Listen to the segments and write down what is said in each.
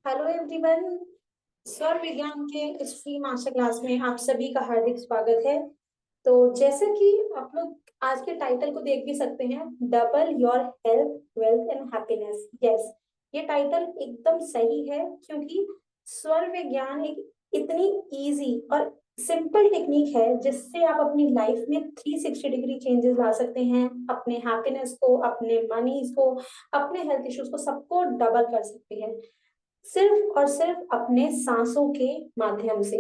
Hello everyone. स्वर विज्ञान के इस फ्री मास्टर क्लास में आप सभी का हार्दिक स्वागत है। तो जैसा कि आप लोग आज के टाइटल को देख भी सकते हैं, double your health wealth and happiness. Yes, ये टाइटल एकदम सही है क्योंकि स्वर विज्ञान एक इतनी इजी और सिंपल टेक्निक है जिससे आप अपनी लाइफ में 360 डिग्री चेंजेस ला सकते हैं। अपने हैप्पीनेस को, अपने मनीज को, अपने हेल्थ इश्यूज को, सबको डबल कर सकते हैं सिर्फ और सिर्फ अपने सांसों के माध्यम से।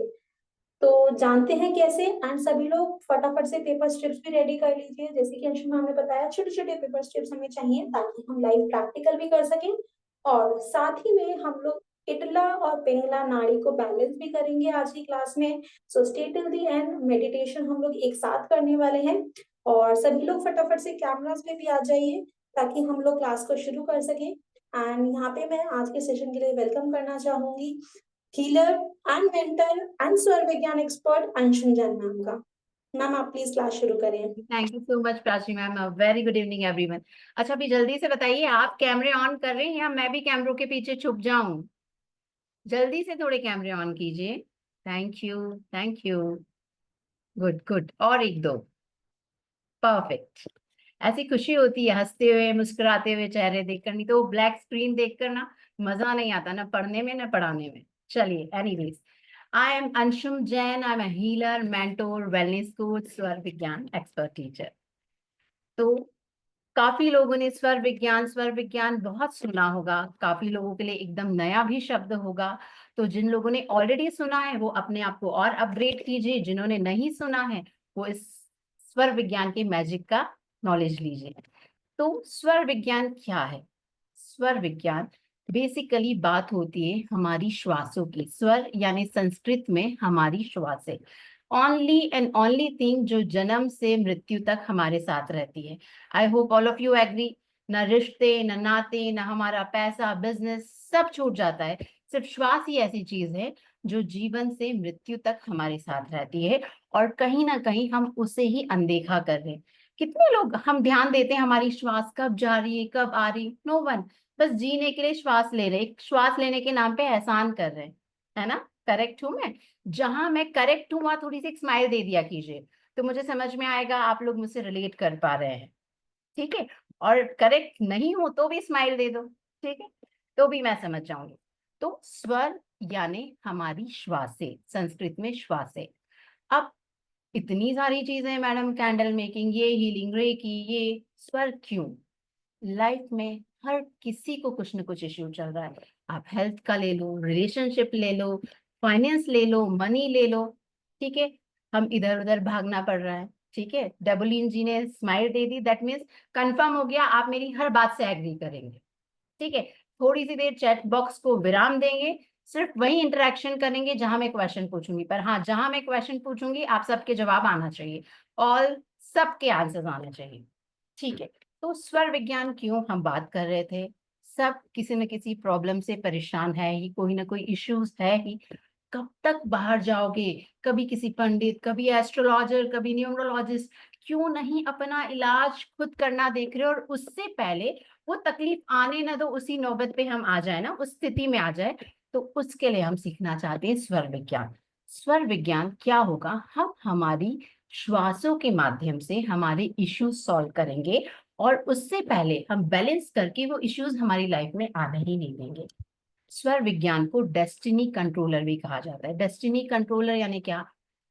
तो जानते हैं कैसे। एंड सभी लोग फटाफट से पेपर स्ट्रिप्स भी रेडी कर लीजिए। जैसे कि अंशुल मैम ने बताया, छोटे छोटे पेपर स्ट्रिप्स हमें चाहिए ताकि हम लाइव प्रैक्टिकल भी कर सकें और साथ ही में हम लोग इटला और पिंगला नाड़ी को बैलेंस भी करेंगे आज की क्लास में। So stay till the end. Meditation हम लोग एक साथ करने वाले हैं और सभी लोग फटाफट से कैमरास पे भी आ जाइए ताकि हम लोग क्लास को शुरू कर सकें। एंड यहाँ पे मैं आज के सेशन के लिए वेलकम करना चाहूंगी हीलर एंड मेंटर एंड स्वर विज्ञान एक्सपर्ट अंशुल जैन मैम का। मैम आप प्लीज क्लास शुरू करें। Thank you so much Prachi ma'am. Very good evening everyone. अच्छा, अभी जल्दी से बताइए, आप कैमरे ऑन कर रहे हैं या मैं भी कैमरों के पीछे छुप जाऊं? जल्दी से थोड़े कैमरे ऑन कीजिए। Thank you, thank you. Good good, और एक दो। परफेक्ट। ऐसी खुशी होती है हंसते हुए मुस्कुराते हुए चेहरे देखकर, नहीं तो ब्लैक स्क्रीन देखकर ना मजा नहीं आता, ना पढ़ने में ना पढ़ाने में। चलिए, anyways, I am Anshum Jain. I am a healer, mentor, wellness coach, स्वर विज्ञान एक्सपर्ट टीचर। तो काफी लोगों ने स्वर विज्ञान बहुत सुना होगा, काफी लोगों के लिए एकदम नया भी शब्द होगा। तो जिन लोगों ने ऑलरेडी सुना है वो अपने आप को और अपग्रेड कीजिए, जिन्होंने नहीं सुना है वो इस स्वर विज्ञान के मैजिक का नॉलेज लीजिए। तो स्वर विज्ञान क्या है? स्वर विज्ञान बेसिकली बात होती है हमारी श्वासों की। स्वर यानी संस्कृत में हमारी श्वासें, ओनली एंड ओनली थिंग जो जन्म से मृत्यु तक हमारे साथ रहती है। I hope all of you agree. ना रिश्ते, ना नाते, ना हमारा पैसा, बिजनेस, सब छूट जाता है। सिर्फ श्वास ही ऐसी चीज है जो जीवन से मृत्यु तक हमारे साथ रहती है, और कहीं ना कहीं हम उसे ही अनदेखा कर रहे हैं। कितने लोग हम ध्यान देते हैं हमारी श्वास कब जा रही है, कब आ रही? No one. बस जीने के लिए श्वास ले रहे, श्वास लेने के नाम पे एहसान कर रहे हैं। है ना? करेक्ट हूं मैं? जहां मैं करेक्ट हूं वहां थोड़ी सी एक स्माइल दे दिया कीजिए, तो मुझे समझ में आएगा आप लोग मुझसे रिलेट कर पा रहे हैं। ठीक है? और करेक्ट नहीं हो तो भी स्माइल दे दो, ठीक है, तो भी मैं समझ जाऊंगी। तो स्वर यानी हमारी श्वासें, संस्कृत में श्वासें। अब इतनी सारी चीजें हैं मैडम, कैंडल मेकिंग, ये हीलिंग, रेकी, ये स्वर क्यों? लाइफ में हर किसी को कुछ ना कुछ इश्यू चल रहा है। आप हेल्थ का ले लो, रिलेशनशिप ले लो, फाइनेंस ले लो, मनी ले लो। ठीक है? हम इधर उधर भागना पड़ रहा है। ठीक है? डबलिन जी ने smile they the, that means confirm हो गया आप मेरी हर बात से एग्री करेंगे। ठीक है? थोड़ी सी देर चैट बॉक्स को विराम देंगे, सिर्फ वही इंटरेक्शन करेंगे जहां मैं क्वेश्चन पूछूंगी, पर हाँ, जहां मैं क्वेश्चन पूछूंगी आप सबके जवाब आना चाहिए, और सबके आंसर्स आने चाहिए। ठीक है? तो स्वर विज्ञान क्यों हम बात कर रहे थे? सब किसी न किसी प्रॉब्लम से परेशान है ही, कोई ना कोई इश्यूज है ही। कब तक बाहर जाओगे? कभी किसी पंडित, कभी एस्ट्रोलॉजर, कभी न्यूमरोलॉजिस्ट। क्यों नहीं अपना इलाज खुद करना देख रहे हो, और उससे पहले वो तकलीफ आने ना दो, उसी नौबत पे हम आ जाए ना, उस स्थिति में आ जाए। तो उसके लिए हम सीखना चाहते हैं स्वर विज्ञान। स्वर विज्ञान क्या होगा? हम हमारी श्वासों के माध्यम से हमारे इश्यूज सॉल्व करेंगे, और उससे पहले हम बैलेंस करके वो इश्यूज हमारी लाइफ में आने ही नहीं देंगे। स्वर विज्ञान को डेस्टिनी कंट्रोलर भी कहा जाता है। डेस्टिनी कंट्रोलर यानी क्या?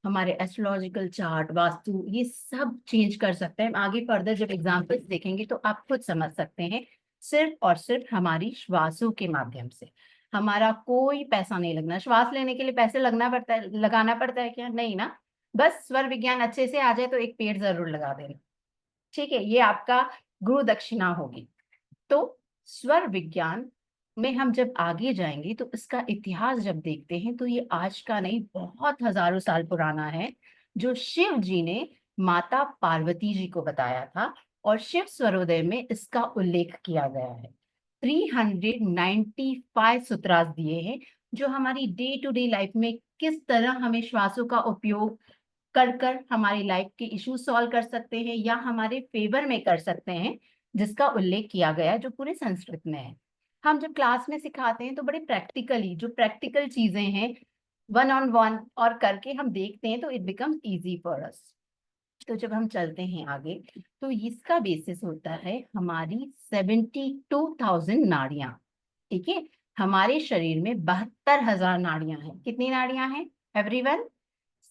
हमारे एस्ट्रोलॉजिकल चार्ट, वास्तु, ये सब चेंज कर सकते हैं। आगे फर्दर जब एग्जांपल्स देखेंगे तो आप खुद समझ सकते हैं। सिर्फ और सिर्फ हमारी श्वासों के माध्यम से। हमारा कोई पैसा नहीं लगना। श्वास लेने के लिए पैसे लगना पड़ता है, लगाना पड़ता है क्या? नहीं ना। बस स्वर विज्ञान अच्छे से आ जाए तो एक पेड़ जरूर लगा देना। ठीक है? ये आपका गुरु दक्षिणा होगी। तो स्वर विज्ञान में हम जब आगे जाएंगे तो इसका इतिहास जब देखते हैं तो ये आज का नहीं, बहुत हजारों साल पुराना है, जो शिव जी ने माता पार्वती जी को बताया था, और शिव स्वरोदय में इसका उल्लेख किया गया है। 395 सूत्रास दिए हैं, जो हमारी डे टू डे लाइफ में किस तरह हमें श्वासों का उपयोग कर कर हमारी लाइफ के इश्यूज सॉल्व कर सकते हैं या हमारे फेवर में कर सकते हैं, जिसका उल्लेख किया गया है, जो पूरे संस्कृत में है। हम जब क्लास में सिखाते हैं तो बड़े प्रैक्टिकली, जो प्रैक्टिकल चीजें हैं, वन ऑन वन और करके हम देखते हैं, तो it becomes easy for us. तो जब हम चलते हैं आगे, तो इसका बेसिस होता है हमारी 72,000 नाड़ियां। ठीक है, हमारे शरीर में 72,000 नाड़ियां हैं। कितनी नाड़ियां हैं एवरीवन?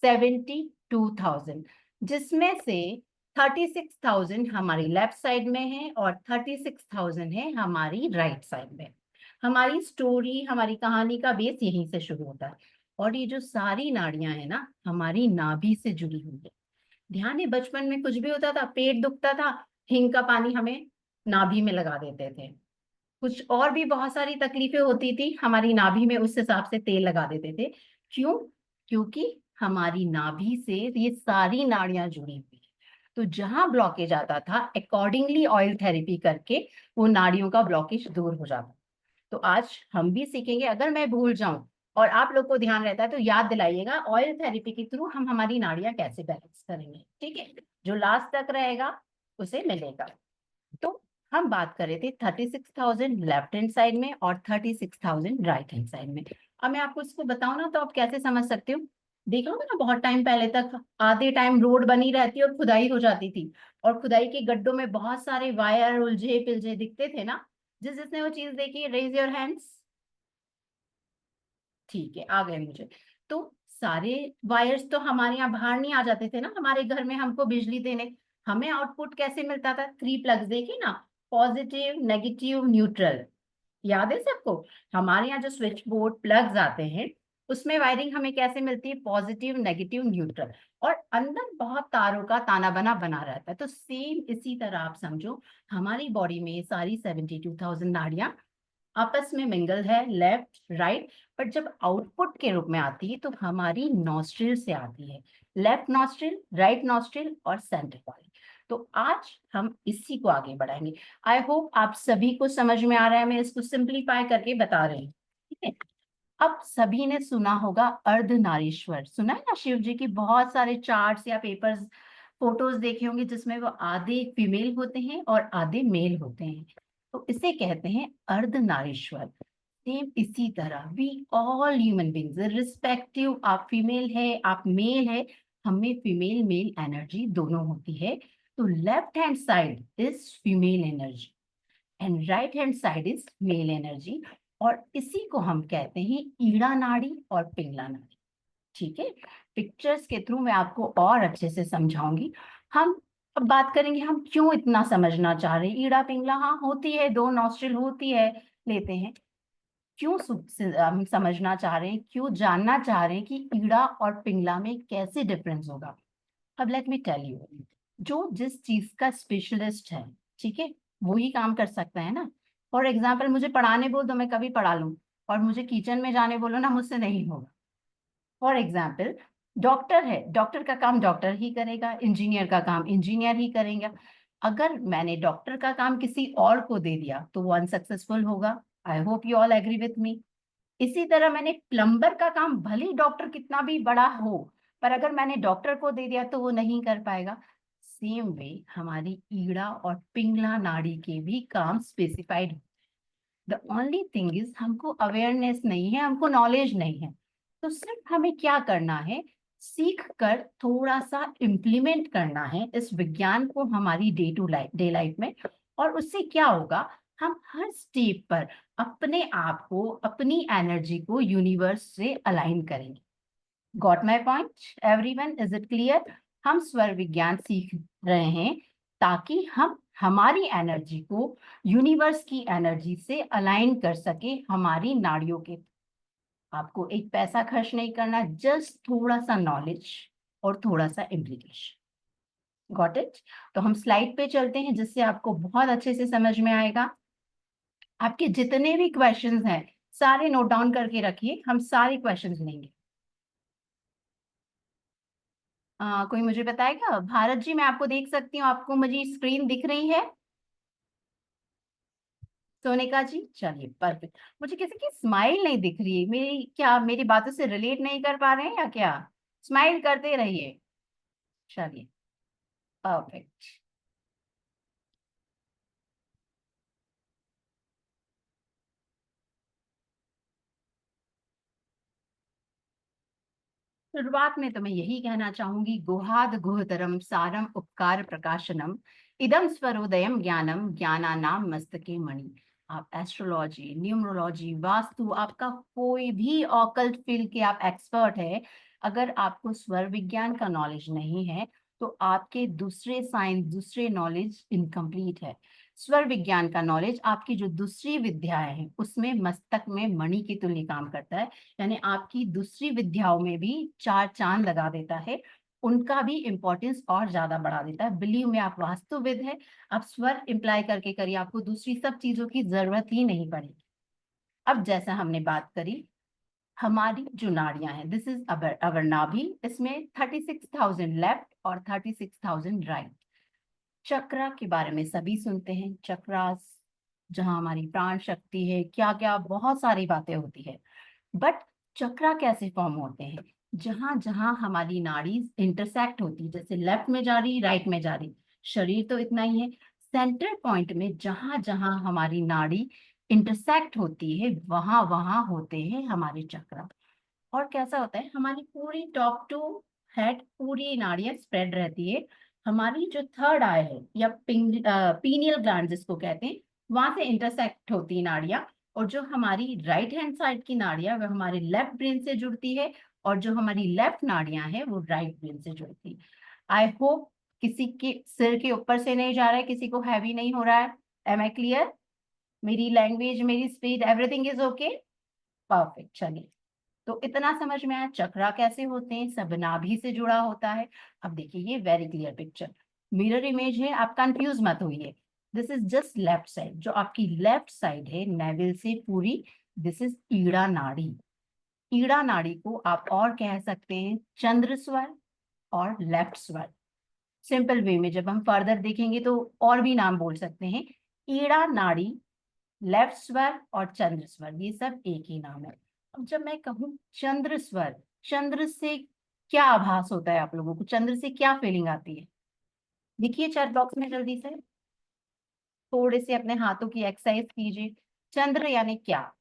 72,000, जिसमें से 36,000 हमारी लेफ्ट साइड में है और 36,000 है हमारी राइट साइड में। हमारी स्टोरी, हमारी कहानी का बेस यहीं से शुरू होता है। और ये जो सारी नाड़ियां हैं ना, हमारी नाभि से जुड़ी हुई है। ध्यान है, बचपन में कुछ भी होता था, पेट दुखता था, हिंग का पानी हमें नाभि में लगा देते थे। कुछ और भी बहुत सारी तकलीफें होती थी, हमारी नाभि में उस हिसाब से तेल लगा देते थे। क्यों? क्योंकि हमारी नाभि से ये सारी नाड़ियां जुड़ी हुई है। तो जहां ब्लॉकेज आता था, अकॉर्डिंगली ऑयल थेरेपी करके वो नाड़ियों का ब्लॉकेज दूर हो जाता। तो आज हम भी सीखेंगे। अगर मैं भूल जाऊं और आप लोग को ध्यान रहता है तो याद दिलाइएगा, ऑयल थेरेपी के थ्रू हम हमारी नाड़ियां कैसे बैलेंस करेंगे। ठीक है, जो लास्ट तक रहेगा उसे मिलेगा। तो हम बात कर रहे थे 36,000 लेफ्ट हैंड साइड में और 36,000 राइट हैंड साइड में। अब मैं आपको इसको बताऊं ना, तो आप कैसे समझ सकते हो? देख लो ना, बहुत टाइम पहले तक आधे टाइम रोड बनी रहती और खुदाई हो जाती थी, और खुदाई के गड्ढों में बहुत सारे वायर उलझे पिलझे दिखते थे ना। जिसने वो चीज देखी, रेज योर हैंड्स। ठीक है, आ गए मुझे। तो सारे वायर्स तो हमारे यहाँ बाहर नहीं आ जाते थे ना, हमारे घर में हमको बिजली देने। हमें आउटपुट कैसे मिलता था? 3 प्लग्स देखे ना, पॉजिटिव, नेगेटिव, न्यूट्रल। याद है सबको? हमारे यहाँ जो स्विच बोर्ड प्लग्स आते हैं, उसमें वायरिंग हमें कैसे मिलती है? Positive, negative, neutral. और अंदर बहुत तारों का ताना बना बना रहता है। तो सेम इसी तरह आप समझो, हमारी बॉडी में ये सारी 72,000 नाड़ियां आपस में मिंगल है, लेफ्ट राइट। बट जब आउटपुट के रूप में आती है तो हमारी नॉस्ट्रिल से आती है, लेफ्ट नॉस्ट्रिल, राइट नॉस्ट्रिल और सेंटर वाली। तो आज हम इसी को आगे बढ़ाएंगे। आई होप आप सभी को समझ में आ रहा है, मैं इसको सिंप्लीफाई करके बता रही हूँ। ठीक है, अब सभी ने सुना होगा अर्धनारीश्वर, सुना है ना? शिव जी की बहुत सारे चार्ट्स या पेपर्स, फोटोज देखे होंगे जिसमें वो आधे फीमेल होते हैं और आधे मेल होते हैं। तो इसे कहते हैं अर्धनारीश्वर। सेम इसी तरह we all human beings, respective आप फीमेल है आप मेल है, हमें फीमेल मेल एनर्जी दोनों होती है। तो left hand side is female energy and right hand side is male energy. और इसी को हम कहते हैं ईड़ा नाड़ी और पिंगला नाड़ी। ठीक है, पिक्चर्स के थ्रू मैं आपको और अच्छे से समझाऊंगी। हम अब बात करेंगे हम क्यों इतना समझना चाह रहे हैं। ईड़ा पिंगला हाँ होती है, दो नॉस्ट्रिल होती है, लेते हैं। क्यों हम समझना चाह रहे हैं, क्यों जानना चाह रहे हैं कि ईड़ा और पिंगला में कैसे डिफरेंस होगा? अब लेट मी टेल यू, जो जिस चीज का स्पेशलिस्ट है, ठीक है, वो ही काम कर सकता है ना। फॉर एग्जाम्पल, मुझे पढ़ाने बोल दो, मैं कभी पढ़ा लूं, और मुझे किचन में जाने बोलो ना, मुझसे नहीं होगा। फॉर एग्जाम्पल, डॉक्टर है, डॉक्टर का काम डॉक्टर ही करेगा, इंजीनियर का काम इंजीनियर ही करेगा। अगर मैंने डॉक्टर का काम किसी और को दे दिया तो वो अनसक्सेसफुल होगा। I hope you all agree with me. इसी तरह मैंने प्लम्बर का काम, भले ही डॉक्टर कितना भी बड़ा हो, पर अगर मैंने डॉक्टर को दे दिया तो वो नहीं कर पाएगा। सेम वे हमारी ईड़ा और पिंगला नाड़ी के भी काम specified. The only thing is हमको अवेयरनेस नहीं है, हमको नॉलेज नहीं है। तो सिर्फ हमें क्या करना है, सीख कर थोड़ा सा इम्प्लीमेंट करना है इस विज्ञान को हमारी डे लाइफ में। और उससे क्या होगा, हम हर स्टेप पर अपने आप को, अपनी एनर्जी को यूनिवर्स से अलाइन करेंगे। Got my point everyone? Is it clear? हम स्वर विज्ञान सीख रहे हैं ताकि हम हमारी एनर्जी को यूनिवर्स की एनर्जी से अलाइन कर सके हमारी नाड़ियों के। आपको एक पैसा खर्च नहीं करना, जस्ट थोड़ा सा नॉलेज और थोड़ा सा इम्प्लीकेशन। Got it? तो हम स्लाइड पे चलते हैं जिससे आपको बहुत अच्छे से समझ में आएगा। आपके जितने भी क्वेश्चंस हैं सारे नोट डाउन करके रखिए, हम सारे क्वेश्चंस लेंगे। कोई मुझे बताएगा? भारत जी, मैं आपको देख सकती हूँ, आपको मुझे स्क्रीन दिख रही है? सोनिका जी, चलिए परफेक्ट। मुझे किसी की स्माइल नहीं दिख रही है, मेरी क्या मेरी बातों से रिलेट नहीं कर पा रहे हैं या क्या? स्माइल करते रहिए। चलिए, परफेक्ट। शुरुआत में तो मैं यही कहना चाहूंगी, गुहाद गुहतरम सारम उपकार प्रकाशनम इदम स्वरोदयम ज्ञानम ज्ञानानाम मस्तके मणि। आप एस्ट्रोलॉजी, न्यूमरोलॉजी, वास्तु, आपका कोई भी ऑकल्ट फील्ड के आप एक्सपर्ट है, अगर आपको स्वर विज्ञान का नॉलेज नहीं है तो आपके दूसरे साइंस, दूसरे नॉलेज इनकम्प्लीट है। स्वर विज्ञान का नॉलेज आपकी जो दूसरी विद्याएं हैं उसमें मस्तक में मणि की तुल्य काम करता है, यानी आपकी दूसरी विद्याओं में भी चार चांद लगा देता है, उनका भी इंपॉर्टेंस और ज्यादा बढ़ा देता है। बिलीव में, आप वास्तुविद है, आप स्वर इम्प्लाई करके करिए, आपको दूसरी सब चीजों की जरूरत ही नहीं पड़ेगी। अब जैसा हमने बात करी, हमारी जो नाड़ियां हैं, दिस इज अवर नाभि, इसमें 36,000 लेफ्ट और 36,000 राइट। चक्रा के बारे में सभी सुनते हैं, चक्रास, जहां हमारी प्राण शक्ति है, क्या क्या बहुत सारी बातें होती है। बट चक्रा कैसे फॉर्म होते हैं? जहां जहां हमारी नाड़ी इंटरसेक्ट होती है, जैसे लेफ्ट में जा रही, राइट में जा रही, शरीर तो इतना ही है, सेंटर पॉइंट में जहां जहां हमारी नाड़ी इंटरसेक्ट होती है वहां वहां होते हैं हमारे चक्रा। और कैसा होता है, हमारी पूरी टॉप टू हेड पूरी नाड़ियां स्प्रेड रहती है। हमारी जो थर्ड आई है या पीनियल ग्लैंड जिसको कहते हैं, वहां से इंटरसेक्ट होती है नाड़ियां। और जो हमारी राइट हैंड साइड की नाड़ियां वो हमारे लेफ्ट ब्रेन से जुड़ती है, और जो हमारी लेफ्ट नाड़ियां हैं वो राइट ब्रेन से जुड़ती है। आई होप किसी के सिर के ऊपर से नहीं जा रहा है, किसी को हैवी नहीं हो रहा है। Am I clear? मेरी लैंग्वेज, मेरी speed, everything is okay? Perfect. चलिए, तो इतना समझ में आया चक्रा कैसे होते हैं, सब नाभि से जुड़ा होता है। अब देखिए ये very clear picture, mirror image है, आप कंफ्यूज मत होइए। This is just left side, जो आपकी लेफ्ट साइड है नेवल से पूरी, दिस इज ईड़ा नाड़ी। ईड़ा नाड़ी को आप और कह सकते हैं चंद्र स्वर और लेफ्ट स्वर। सिंपल वे में जब हम फर्दर देखेंगे तो और भी नाम बोल सकते हैं, ईड़ा नाड़ी, लेफ्ट स्वर और चंद्र स्वर, ये सब एक ही नाम है। अब जब मैं कहूँ चंद्र स्वर, चंद्र से क्या आभास होता है आप लोगों को, चंद्र से क्या फीलिंग आती है? देखिए चैट बॉक्स में जल्दी से, थोड़े से अपने हाथों की एक्सरसाइज कीजिए। चंद्र यानी क्या?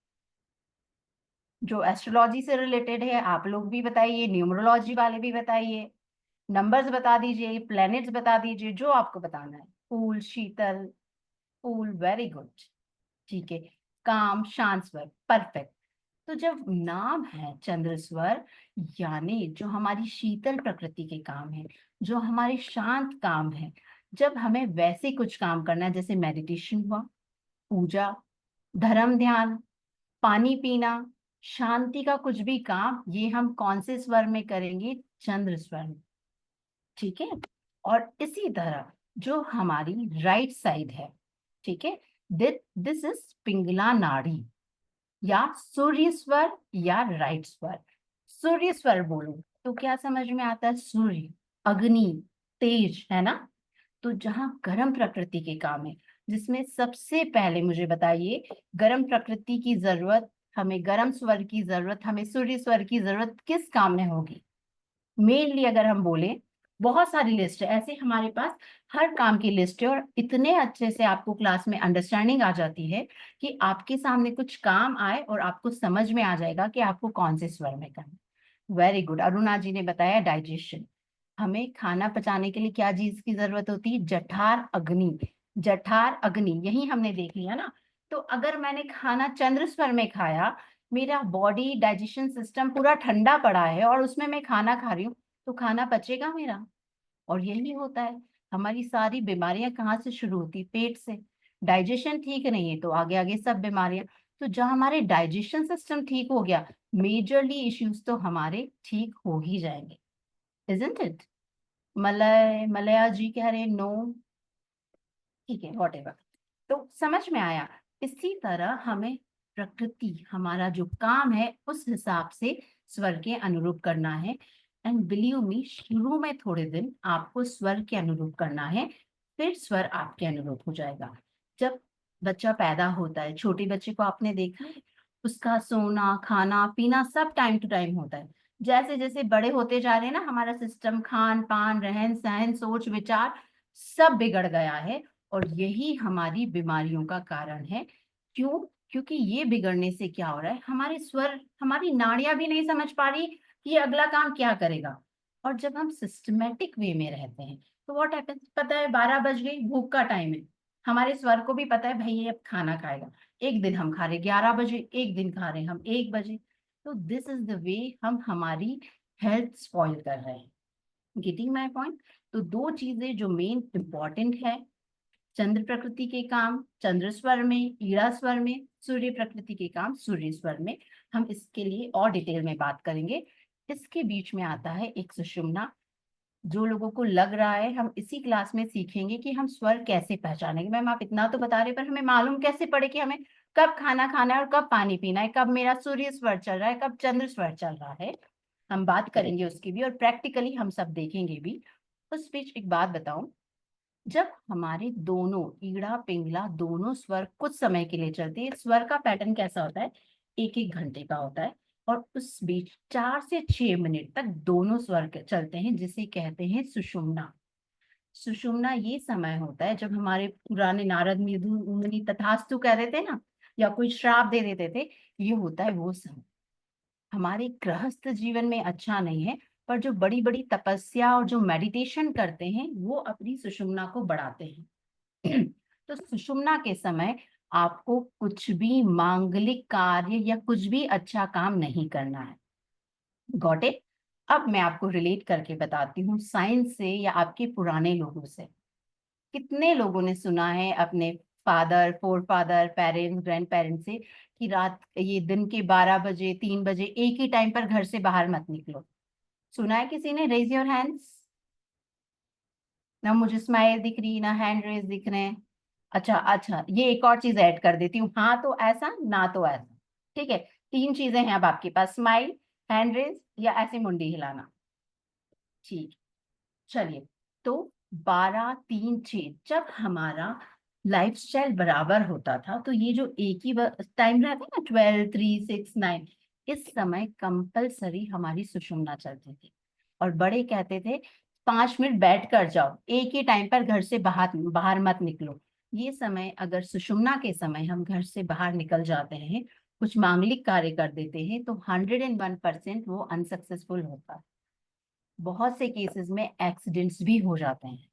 जो एस्ट्रोलॉजी से रिलेटेड है आप लोग भी बताइए, न्यूमरोलॉजी वाले भी बताइए, नंबर्स बता दीजिए, प्लैनेट्स बता दीजिए, जो आपको बताना है। फूल, शीतल, फूल, वेरी गुड। ठीक है, काम, शांत स्वर, परफेक्ट। तो जब नाम है चंद्र स्वर, यानी जो हमारी शीतल प्रकृति के काम है, जो हमारे शांत काम है, जब हमें वैसे कुछ काम करना है जैसे मेडिटेशन हुआ, पूजा, धर्म ध्यान, पानी पीना, शांति का कुछ भी काम, ये हम कौन से स्वर में करेंगे? चंद्र स्वर में। ठीक है, और इसी तरह जो हमारी राइट साइड है, ठीक है, दिस इज पिंगला नाड़ी या सूर्य स्वर या राइट स्वर। सूर्य स्वर बोलो तो क्या समझ में आता है? सूर्य, अग्नि, तेज, है ना? तो जहाँ गर्म प्रकृति के काम है, जिसमें सबसे पहले मुझे बताइए, गर्म प्रकृति की जरूरत, हमें गर्म स्वर की जरूरत, हमें सूर्य स्वर की जरूरत किस काम में होगी? मेनली अगर हम बोले, बहुत सारी लिस्ट है ऐसे हमारे पास, हर काम की लिस्ट है, और इतने अच्छे से आपको क्लास में अंडरस्टैंडिंग आ जाती है कि आपके सामने कुछ काम आए और आपको समझ में आ जाएगा कि आपको कौन से स्वर में करना। Very good. अरुणा जी ने बताया डाइजेशन, हमें खाना पचाने के लिए क्या चीज की जरूरत होती है? जठार, अग्नि। जठार, अग्नि, यही हमने देख लिया ना। तो अगर मैंने खाना चंद्र स्वर में खाया, मेरा बॉडी डाइजेशन सिस्टम पूरा ठंडा पड़ा है और उसमें मैं खाना खा रही हूँ, तो खाना पचेगा मेरा? और यही होता है, हमारी सारी बीमारियां कहाँ से शुरू होती? पेट से। डाइजेशन ठीक नहीं है तो आगे आगे सब बीमारियां। तो जब हमारे डाइजेशन सिस्टम ठीक हो गया, मेजरली इश्यूज तो हमारे ठीक हो ही जाएंगे। Isn't it? मलया जी कह रहे नो। ठीक है, वॉट, तो समझ में आया। इसी तरह हमें प्रकृति, हमारा जो काम है उस हिसाब से स्वर के अनुरूप करना है। एंड बिलीव मी, शुरू में थोड़े दिन आपको स्वर के अनुरूप करना है, फिर स्वर आपके अनुरूप हो जाएगा। जब बच्चा पैदा होता है, छोटे बच्चे को आपने देखा है, उसका सोना, खाना, पीना सब टाइम टू टाइम होता है। जैसे जैसे बड़े होते जा रहे हैं ना, हमारा सिस्टम, खान पान, रहन सहन, सोच विचार सब बिगड़ गया है, और यही हमारी बीमारियों का कारण है। क्यों? क्योंकि ये बिगड़ने से क्या हो रहा है, हमारे स्वर, हमारी नाड़ियां भी नहीं समझ पा रही, कि ये अगला काम क्या करेगा। और जब हम सिस्टमेटिक वे में रहते हैं तो व्हाट हैपेंस, पता है 12 बज गई, भूख का टाइम है, हमारे स्वर को भी पता है भाई ये अब खाना खाएगा। एक दिन हम खा रहे 11 बजे, एक दिन खा रहे हम 1 बजे। तो दिस इज द वे हम हमारी हेल्थ स्पॉइल कर रहे हैं। Getting my point. तो दो चीजें जो मेन इंपॉर्टेंट है, चंद्र प्रकृति के काम चंद्र स्वर में, ईड़ा स्वर में, सूर्य प्रकृति के काम सूर्य स्वर में। हम इसके लिए और डिटेल में बात करेंगे। इसके बीच में आता है एक सुषुम्ना। जो लोगों को लग रहा है हम इसी क्लास में सीखेंगे कि हम स्वर कैसे पहचानेंगे। मैम आप इतना तो बता रहे पर हमें मालूम कैसे पड़े कि हमें कब खाना खाना है और कब पानी पीना है, कब मेरा सूर्य स्वर चल रहा है, कब चंद्र स्वर चल रहा है। हम बात करेंगे उसकी भी और प्रैक्टिकली हम सब देखेंगे भी। उस बीच एक बात बताऊं, जब हमारे दोनों ईड़ा पिंगला दोनों स्वर कुछ समय के लिए चलते हैं, स्वर का पैटर्न कैसा होता है, 1-1 घंटे का होता है। और उस बीच 4 से 6 मिनट तक दोनों स्वर चलते हैं, जिसे कहते हैं सुषुम्ना। सुषुम्ना ये समय होता है जब हमारे पुराने नारद मुनि तथास्तु कह देते ना, या कोई श्राप दे देते थे, ये होता है वो समय। हमारे गृहस्थ जीवन में अच्छा नहीं है, पर जो बड़ी बड़ी तपस्या और जो मेडिटेशन करते हैं वो अपनी सुषुम्ना को बढ़ाते हैं। तो सुषुम्ना के समय आपको कुछ भी मांगलिक कार्य या कुछ भी अच्छा काम नहीं करना है। Got it. अब मैं आपको रिलेट करके बताती हूँ साइंस से या आपके पुराने लोगों से। कितने लोगों ने सुना है अपने father, four father, parents, grand parents से कि रात ये दिन के 12 बजे 3 बजे एक ही टाइम पर घर से बाहर मत निकलो। सुना है किसी ने? Raise your hands. ना मुझे स्माइल दिख रही ना हैंड रेज दिख रहे हैं। अच्छा अच्छा, ये एक और चीज ऐड कर देती हूँ, हाँ तो ऐसा ना तो ऐसा। ठीक है, 3 चीजें हैं अब आपके पास, स्माइल, हैंड रेज या ऐसे मुंडी हिलाना। ठीक, चलिए। तो 12-3-6 जब हमारा लाइफस्टाइल बराबर होता था तो ये जो एक ही टाइम रहता है ना, 12-3-6-9, इस समय कंपलसरी हमारी सुषुम्ना चलती थी। और बड़े कहते थे 5 मिनट बैठ कर जाओ, एक ही टाइम पर घर से बाहर बाहर मत निकलो। ये समय अगर सुषुम्ना के समय हम घर से बाहर निकल जाते हैं, कुछ मांगलिक कार्य कर देते हैं, तो 101% वो अनसक्सेसफुल होता है। बहुत से केसेस में एक्सीडेंट्स भी हो जाते हैं।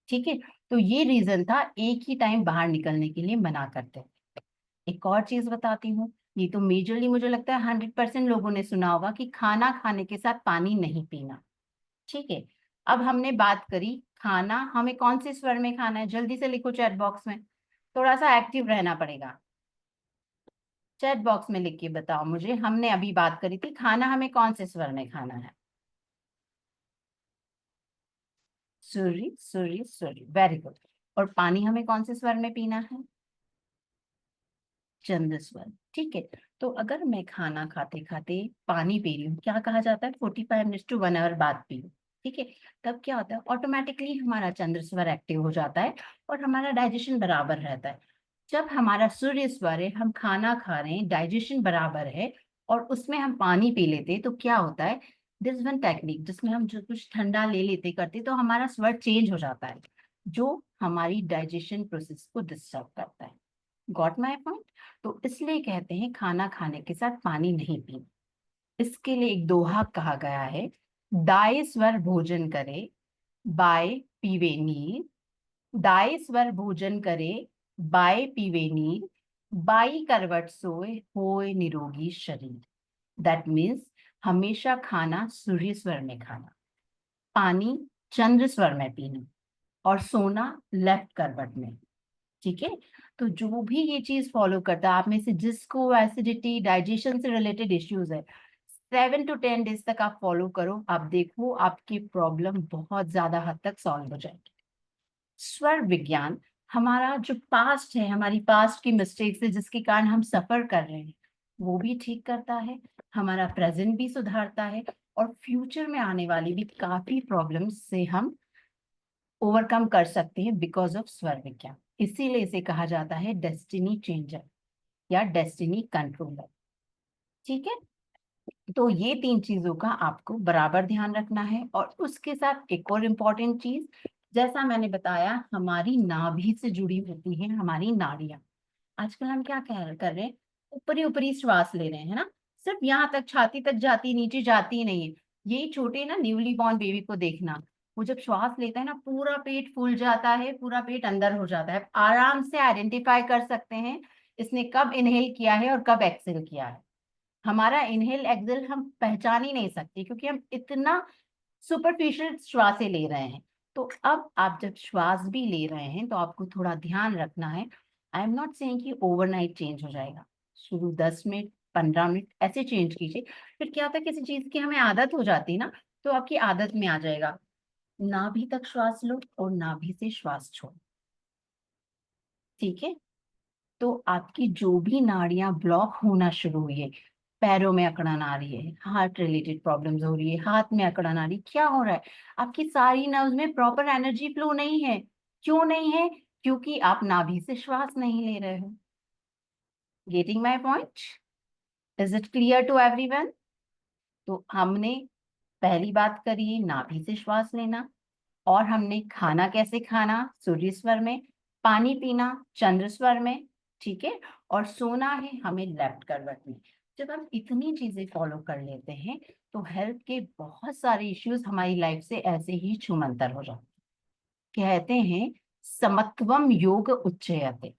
ठीक है, तो ये रीजन था एक ही टाइम बाहर निकलने के लिए मना करते हैं। एक और चीज बताती हूँ, ये तो मेजरली मुझे लगता है 100% लोगों ने सुना होगा कि खाना खाने के साथ पानी नहीं पीना। ठीक है, अब हमने बात करी खाना हमें कौन से स्वर में खाना है, जल्दी से लिखो चैट बॉक्स में, थोड़ा सा एक्टिव रहना पड़ेगा। चैट बॉक्स में लिख के बताओ मुझे, हमने अभी बात करी थी खाना हमें कौन से स्वर में खाना है। सूर्य सूर्य सूर्य, वेरी गुड। और पानी हमें कौन से स्वर में पीना है? चंद्र स्वर। ठीक है, तो अगर मैं खाना खाते खाते पानी पी रही हूँ, क्या कहा जाता है 45 मिनट to 1 आवर बाद पियो। ठीक है, तब क्या होता है, ऑटोमेटिकली हमारा चंद्र स्वर एक्टिव हो जाता है और हमारा डाइजेशन बराबर रहता है। जब हमारा सूर्य स्वर है, हम खाना खा रहे हैं, डाइजेशन बराबर है, और उसमें हम पानी पी लेते हैं, तो क्या होता है, दिस वन टेक्निक जिसमें हम जो कुछ ठंडा ले लेते करते, तो हमारा स्वर चेंज हो जाता है, जो हमारी डाइजेशन प्रोसेस को डिस्टर्ब करता है। Got my point. तो इसलिए कहते हैं खाना खाने के साथ पानी नहीं पीना। इसके लिए एक दोहा कहा गया है, दाय स्वर भोजन करे बाय पीवे नीर, दाय स्वर भोजन करे बाय पीवे नीर, बाई करवट सोए होए निरोगी शरीर। दैट मीन्स हमेशा खाना सूर्य स्वर में खाना, पानी चंद्र स्वर में पीना, और सोना लेफ्ट करवट में। ठीक है, तो जो भी ये चीज फॉलो करता है, आप में से जिसको एसिडिटी डाइजेशन से रिलेटेड इश्यूज है, 7 to 10 डेज तक आप फॉलो करो, आप देखो आपकी प्रॉब्लम बहुत ज्यादा हद तक सॉल्व हो जाएगी। स्वर विज्ञान हमारा जो पास्ट है, हमारी पास्ट की मिस्टेक्स है जिसके कारण हम सफर कर रहे हैं, वो भी ठीक करता है, हमारा प्रेजेंट भी सुधारता है, और फ्यूचर में आने वाली भी काफी प्रॉब्लम्स से हम ओवरकम कर सकते हैं बिकॉज ऑफ स्वर विज्ञान। इसीलिए इसे कहा जाता है डेस्टिनी चेंजर या डेस्टिनी कंट्रोलर। ठीक है, तो ये 3 चीजों का आपको बराबर ध्यान रखना है। और उसके साथ एक और इम्पॉर्टेंट चीज, जैसा मैंने बताया हमारी नाभि से जुड़ी होती है हमारी नाड़ियां। आजकल हम क्या कर रहे हैं, ऊपरी ऊपरी श्वास ले रहे हैं, है ना, सिर्फ यहाँ तक, छाती तक जाती, नीचे जाती नहीं है। यही छोटे ना न्यूली बॉर्न बेबी को देखना, वो जब श्वास लेता है ना पूरा पेट फूल जाता है, पूरा पेट अंदर हो जाता है। आराम से आइडेंटिफाई कर सकते हैं इसने कब इनहेल किया है और कब एक्सेल किया है। हमारा इनहेल एक्सेल हम पहचान ही नहीं सकते, क्योंकि हम इतना सुपरफिशियल श्वासें ले रहे हैं। तो अब आप जब श्वास भी ले रहे हैं तो आपको थोड़ा ध्यान रखना है। आई एम नॉट सेइंग कि ओवरनाइट चेंज हो जाएगा, शुरू 10 मिनट 15 मिनट ऐसे चेंज कीजिए। फिर क्या होता है, किसी चीज की हमें आदत हो जाती है ना, तो आपकी आदत में आ जाएगा, नाभि तक श्वास लो और नाभि से श्वास छोड़ो। ठीक है, तो आपकी जो भी नाड़ियां ब्लॉक होना शुरू हुई है, पैरों में अकड़न आ रही है, हार्ट रिलेटेड प्रॉब्लम्स हो रही है, हाथ में अकड़न आ रही है, क्या हो रहा है, आपकी सारी नर्व्स में प्रॉपर एनर्जी फ्लो नहीं है। क्यों नहीं है? क्योंकि आप नाभि से श्वास नहीं ले रहे हो। Getting my point? Is it clear to everyone? तो हमने पहली बात करी नाभि से श्वास लेना, और हमने खाना कैसे खाना, सूर्य स्वर में, पानी पीना चंद्र स्वर में, ठीक है, और सोना है हमें लेफ्ट करवट में। जब हम इतनी चीजें फॉलो कर लेते हैं तो हेल्थ के बहुत सारे इश्यूज हमारी लाइफ से ऐसे ही छूमंतर हो जाते हैं। कहते हैं समत्वम योग उच्चयते,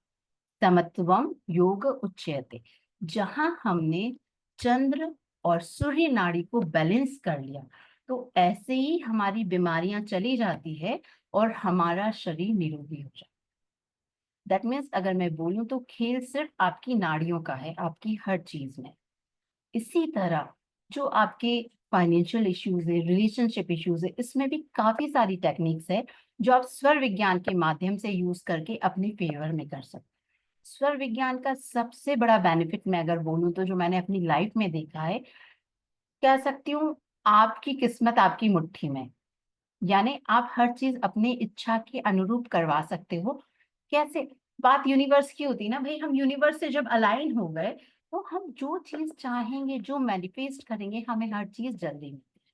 समत्वम योग उच्चयते। जहां हमने चंद्र और सूर्य नाड़ी को बैलेंस कर लिया, तो ऐसे ही हमारी बीमारियां चली जाती है और हमारा शरीर निरोगी हो जाता है। दैट मीन्स अगर मैं बोलूं तो खेल सिर्फ आपकी नाड़ियों का है, आपकी हर चीज में। इसी तरह जो आपके फाइनेंशियल इश्यूज है, रिलेशनशिप इश्यूज है, इसमें भी काफी सारी टेक्निक्स है जो आप स्वर विज्ञान के माध्यम से यूज करके अपने फेवर में कर सकते हैं। स्वर विज्ञान का सबसे बड़ा बेनिफिट मैं अगर बोलूं तो, जो मैंने अपनी लाइफ में देखा है, कह सकती हूँ आपकी किस्मत आपकी मुट्ठी में। यानी आप हर चीज अपनी इच्छा के अनुरूप करवा सकते हो। कैसे? बात यूनिवर्स की होती है ना भाई, हम यूनिवर्स से जब अलाइन हो गए तो हम जो चीज चाहेंगे, जो मैनिफेस्ट करेंगे, हमें हर चीज जल्दी मिलती है।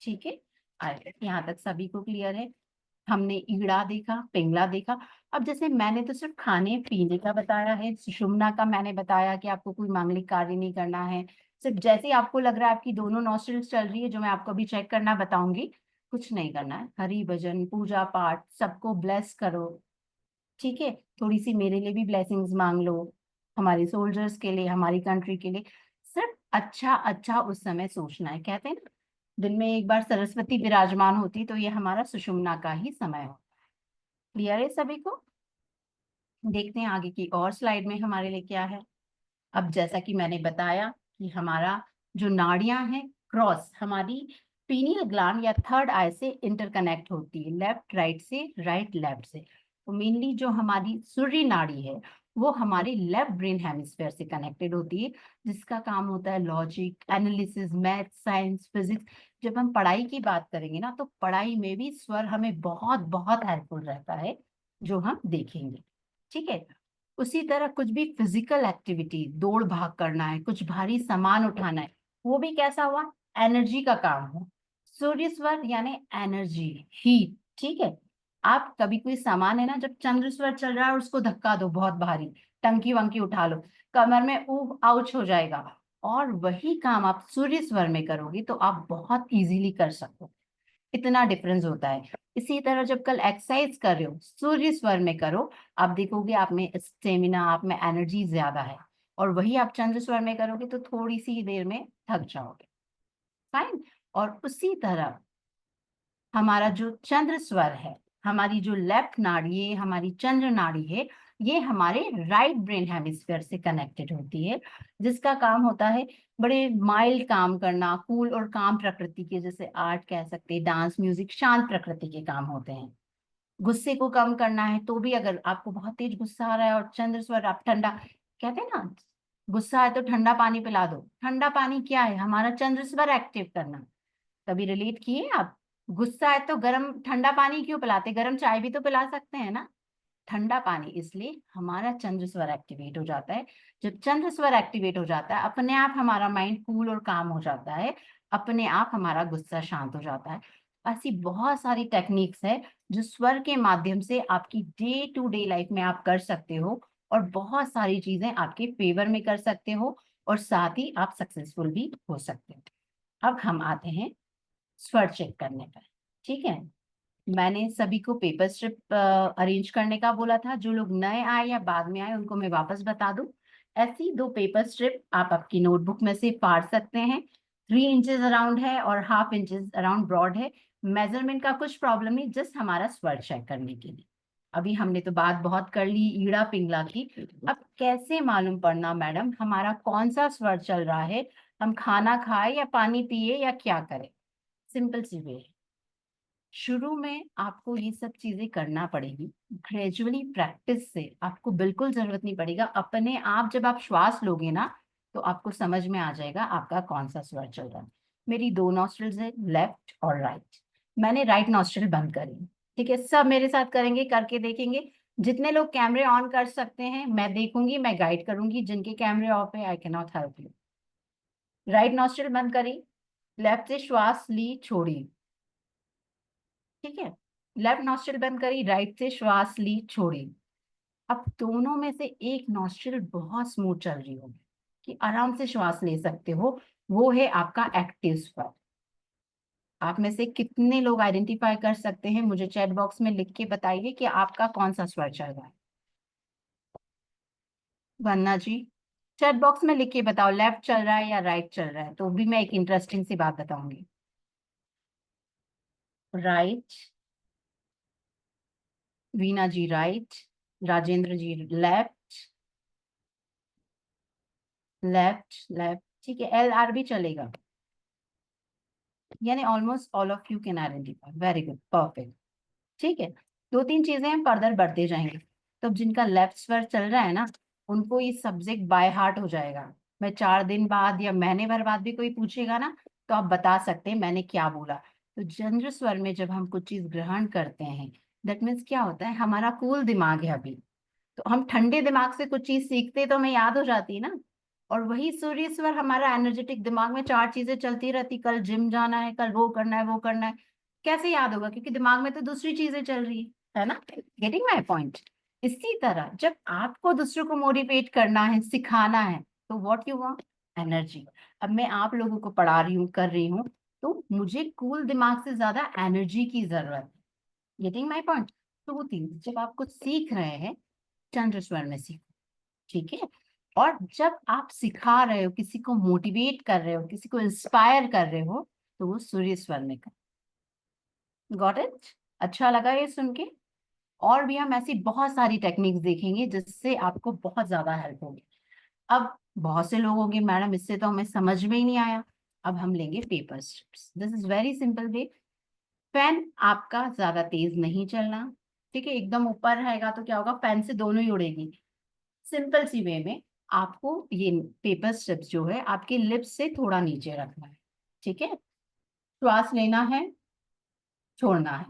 ठीक है, यहाँ तक सभी को क्लियर है? हमने ईड़ा देखा, पिंगला देखा। अब जैसे मैंने तो सिर्फ खाने पीने का बताया है, सुषुम्ना का मैंने बताया कि आपको कोई मांगलिक कार्य नहीं करना है। सिर्फ जैसे ही आपको लग रहा है आपकी दोनों नॉस्ट्रिल्स चल रही है, जो मैं आपको अभी चेक करना बताऊंगी, कुछ नहीं करना है, हरि भजन पूजा पाठ सबको ब्लेस करो। ठीक है, थोड़ी सी मेरे लिए भी ब्लेसिंग्स मांग लो, हमारे सोल्जर्स के लिए, हमारी कंट्री के लिए। सिर्फ अच्छा अच्छा उस समय सोचना है। कहते हैं ना, दिन में एक बार सरस्वती विराजमान होती, तो ये हमारा सुषुम्ना का ही समय हो। क्लियर है सभी को? देखते हैं आगे की और स्लाइड में हमारे लिए क्या है। अब जैसा कि मैंने बताया कि हमारा जो नाड़ियां हैं, क्रॉस हमारी पीनियल ग्लैंड या थर्ड आई से इंटरकनेक्ट होती है, लेफ्ट राइट से, राइट लेफ्ट से। तो मेनली जो हमारी सूर्य नाड़ी है वो हमारे लेफ्ट ब्रेन हेमिस्फेयर से कनेक्टेड होती है, जिसका काम होता है logic, analysis, math, science, physics. जब हम पढ़ाई की बात करेंगे ना, तो पढ़ाई में भी स्वर हमें बहुत बहुत हेल्पफुल रहता है, जो हम देखेंगे। ठीक है, उसी तरह कुछ भी फिजिकल एक्टिविटी, दौड़ भाग करना है, कुछ भारी सामान उठाना है, वो भी कैसा हुआ, एनर्जी का काम हो। सूर्य स्वर यानी एनर्जी, हीट। ठीक है, आप कभी कोई सामान है ना, जब चंद्र स्वर चल रहा है और उसको धक्का दो बहुत भारी, टंकी वंकी उठा लो, कमर में ऊह आउच हो जाएगा। और वही काम आप सूर्य स्वर में करोगे तो आप बहुत इजीली कर सकते हो। इतना डिफरेंस होता है। इसी तरह जब कल एक्सरसाइज कर रहे हो, सूर्य स्वर में करो, आप देखोगे आप में स्टेमिना, आप में एनर्जी ज्यादा है। और वही आप चंद्र स्वर में करोगे तो थोड़ी सी देर में थक जाओगे। फाइन। और उसी तरह हमारा जो चंद्र स्वर है, हमारी जो लेफ्ट नाड़ी है, हमारी चंद्र नाड़ी है, ये हमारे राइट ब्रेन हेमिस्फेयर से कनेक्टेड होती है, जिसका काम होता है बड़े माइल्ड काम करना, कूल और काम प्रकृति के, जैसे आर्ट कह सकते हैं, डांस, म्यूजिक, शांत प्रकृति के काम होते हैं। गुस्से को कम करना है तो भी, अगर आपको बहुत तेज गुस्सा आ रहा है और चंद्र स्वर आप ठंडा, कहते हैं ना, गुस्सा है तो ठंडा पानी पिला दो। ठंडा पानी क्या है, हमारा चंद्र स्वर एक्टिव करना। कभी रिलेट किए आप? गुस्सा है तो गर्म ठंडा पानी क्यों पिलाते, गर्म चाय भी तो पिला सकते हैं ना। ठंडा पानी, इसलिए हमारा चंद्र स्वर एक्टिवेट हो जाता है। जब चंद्र स्वर एक्टिवेट हो जाता है, अपने आप हमारा माइंड कूल और काम हो जाता है, अपने आप हमारा गुस्सा शांत हो जाता है। ऐसी बहुत सारी टेक्निक्स है जो स्वर के माध्यम से आपकी डे टू डे लाइफ में आप कर सकते हो, और बहुत सारी चीजें आपके फेवर में कर सकते हो, और साथ ही आप सक्सेसफुल भी हो सकते हैं। अब हम आते हैं स्वर चेक करने पर। ठीक है, मैंने सभी को पेपर स्ट्रिप अरेंज करने का बोला था। जो लोग नए आए या बाद में आए उनको मैं वापस बता दूं, ऐसी 2 पेपर स्ट्रिप आप आपकी नोटबुक में से फाड़ सकते हैं। 3 इंचेस अराउंड है और 1/2 इंच अराउंड ब्रॉड है। मेजरमेंट का कुछ प्रॉब्लम नहीं, जस्ट हमारा स्वर चेक करने के लिए। अभी हमने तो बात बहुत कर ली ईड़ा पिंगला की। अब कैसे मालूम पड़ना मैडम हमारा कौन सा स्वर चल रहा है, हम खाना खाए या पानी पिए या क्या करें? सिंपल सी वे है। शुरू में आपको ये सब चीजें करना पड़ेगी, ग्रेजुअली प्रैक्टिस से आपको बिल्कुल जरूरत नहीं पड़ेगा। अपने आप जब आप श्वास लोगे ना तो आपको समझ में आ जाएगा आपका कौन सा स्वर चल रहा है। मेरी 2 नॉस्ट्रिल्स है, लेफ्ट और राइट। मैंने राइट नॉस्ट्रिल बंद करी। ठीक है, सब मेरे साथ करेंगे, करके देखेंगे। जितने लोग कैमरे ऑन कर सकते हैं मैं देखूंगी, मैं गाइड करूंगी। जिनके कैमरे ऑफ है I can not help you. Right nostril बंद करी, लेफ्ट से श्वास ली छोड़ी। ठीक है, लेफ्ट नॉस्ट्रिल बंद करी, राइट से श्वास ली छोड़ी। अब दोनों में से एक नॉस्ट्रिल बहुत स्मूथ चल रही होगी कि आराम से श्वास ले सकते हो, वो है आपका एक्टिव स्वर। आप में से कितने लोग आइडेंटिफाई कर सकते हैं, मुझे चैट बॉक्स में लिख के बताइए कि आपका कौन सा स्वर चल रहा है। वन्ना जी, चैट बॉक्स में लिख के बताओ लेफ्ट चल रहा है या राइट चल रहा है, तो भी मैं एक इंटरेस्टिंग सी बात बताऊंगी। राइट, वीना जी राइट, राजेंद्र जी लेफ्ट, लेफ्ट लेफ्ट। ठीक है, एल आर भी चलेगा, यानी almost all of you can identify. Very good, perfect. ठीक है, 2-3 चीजें हम फर्दर बढ़ते जाएंगे। तो जिनका लेफ्ट स्वर चल रहा है ना उनको ये सब्जेक्ट बाय हार्ट हो जाएगा। मैं 4 दिन बाद या महीने भर बाद भी कोई पूछेगा ना तो आप बता सकते हैं मैंने क्या बोला। तो चंद्र स्वर में जब हम कुछ चीज ग्रहण करते हैं, दैट मीन्स क्या होता है, हमारा कूल दिमाग है अभी, तो हम ठंडे दिमाग से कुछ चीज सीखते तो हमें याद हो जाती है ना। और वही सूर्य स्वर हमारा एनर्जेटिक दिमाग में 4 चीजें चलती रहती, कल जिम जाना है, कल वो करना है, वो करना है, कैसे याद होगा, क्योंकि दिमाग में तो दूसरी चीजें चल रही है ना। Getting my point. इसी तरह जब आपको दूसरों को मोटिवेट करना है, सिखाना है, तो व्हाट यू वांट, एनर्जी। अब मैं आप लोगों को पढ़ा रही हूँ, कर रही हूँ, तो मुझे कूल दिमाग से ज्यादा एनर्जी की जरूरत है। Getting my point. तो वो 3 जब आप कुछ सीख रहे हैं चंद्र स्वर में सीखो। ठीक है, और जब आप सिखा रहे हो, किसी को मोटिवेट कर रहे हो, किसी को इंस्पायर कर रहे हो, तो वो सूर्य स्वर में कर। Got it? अच्छा लगा ये सुन के? और भी हम ऐसी बहुत सारी टेक्निक्स देखेंगे जिससे आपको बहुत ज्यादा हेल्प होगी। अब बहुत से लोग होंगे मैडम इससे तो हमें समझ में ही नहीं आया। अब हम लेंगे paper strips. This is very simple way. Fan आपका ज्यादा तेज नहीं चलना। ठीक है, एकदम ऊपर रहेगा तो क्या होगा, फैन से दोनों ही उड़ेगी। सिंपल सी वे में आपको ये पेपर स्ट्रिप्स जो है आपके लिप्स से थोड़ा नीचे रखना है। ठीक है, श्वास लेना है, छोड़ना है।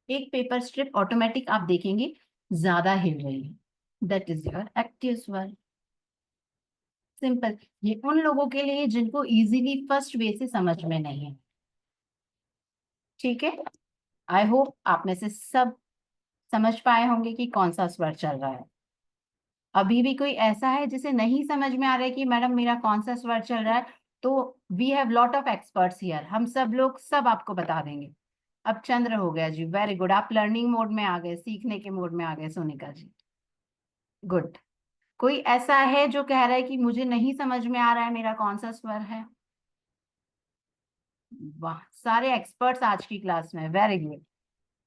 एक पेपर स्ट्रिप ऑटोमेटिक आप देखेंगे ज्यादा हिल रही है, दैट इज योर एक्टिव स्वर। सिंपल। ये उन लोगों के लिए जिनको इजीली फर्स्ट वे से समझ में नहीं है। ठीक है, आई होप आप में से सब समझ पाए होंगे कि कौन सा स्वर चल रहा है। अभी भी कोई ऐसा है जिसे नहीं समझ में आ रहा है कि मैडम मेरा कौन सा स्वर चल रहा है, तो we have lot of experts here, हम सब लोग सब आपको बता देंगे। अब चंद्र हो गया जी, वेरी गुड, आप लर्निंग मोड में आ गए, सीखने के मोड में आ गए सोनिका जी। गुड। कोई ऐसा है जो कह रहा है कि मुझे नहीं समझ में आ रहा है मेरा कौन सा स्वर है? वाह, सारे एक्सपर्ट्स आज की क्लास में, very good,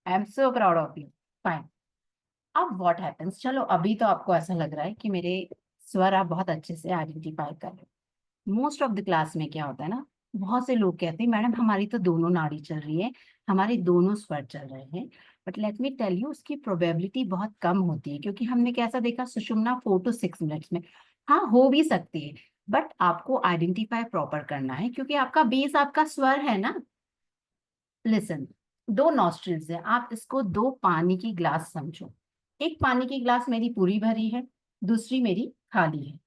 I am so proud of you. Fine. अब व्हाट हैपेंस, चलो अभी तो आपको ऐसा लग रहा है कि मेरे स्वर आप बहुत अच्छे से आइडेंटिफाई कर रहे हो। मोस्ट ऑफ द क्लास में क्या होता है ना, बहुत से लोग कहते हैं मैडम हमारी तो दोनों नाड़ी चल रही है, हमारे दोनों स्वर चल रहे हैं। But let me tell you उसकी प्रोबेबिलिटी बहुत कम होती है, क्योंकि हमने कैसा देखा, सुषुम्ना 4 to 6 मिनट्स में। हाँ हो भी सकती है, बट आपको आइडेंटिफाई प्रॉपर करना है क्योंकि आपका बेस आपका स्वर है ना। लिसन, 2 नॉस्ट्रिल्स है, आप इसको 2 पानी की ग्लास समझो। एक पानी की ग्लास मेरी पूरी भरी है, दूसरी मेरी खाली है।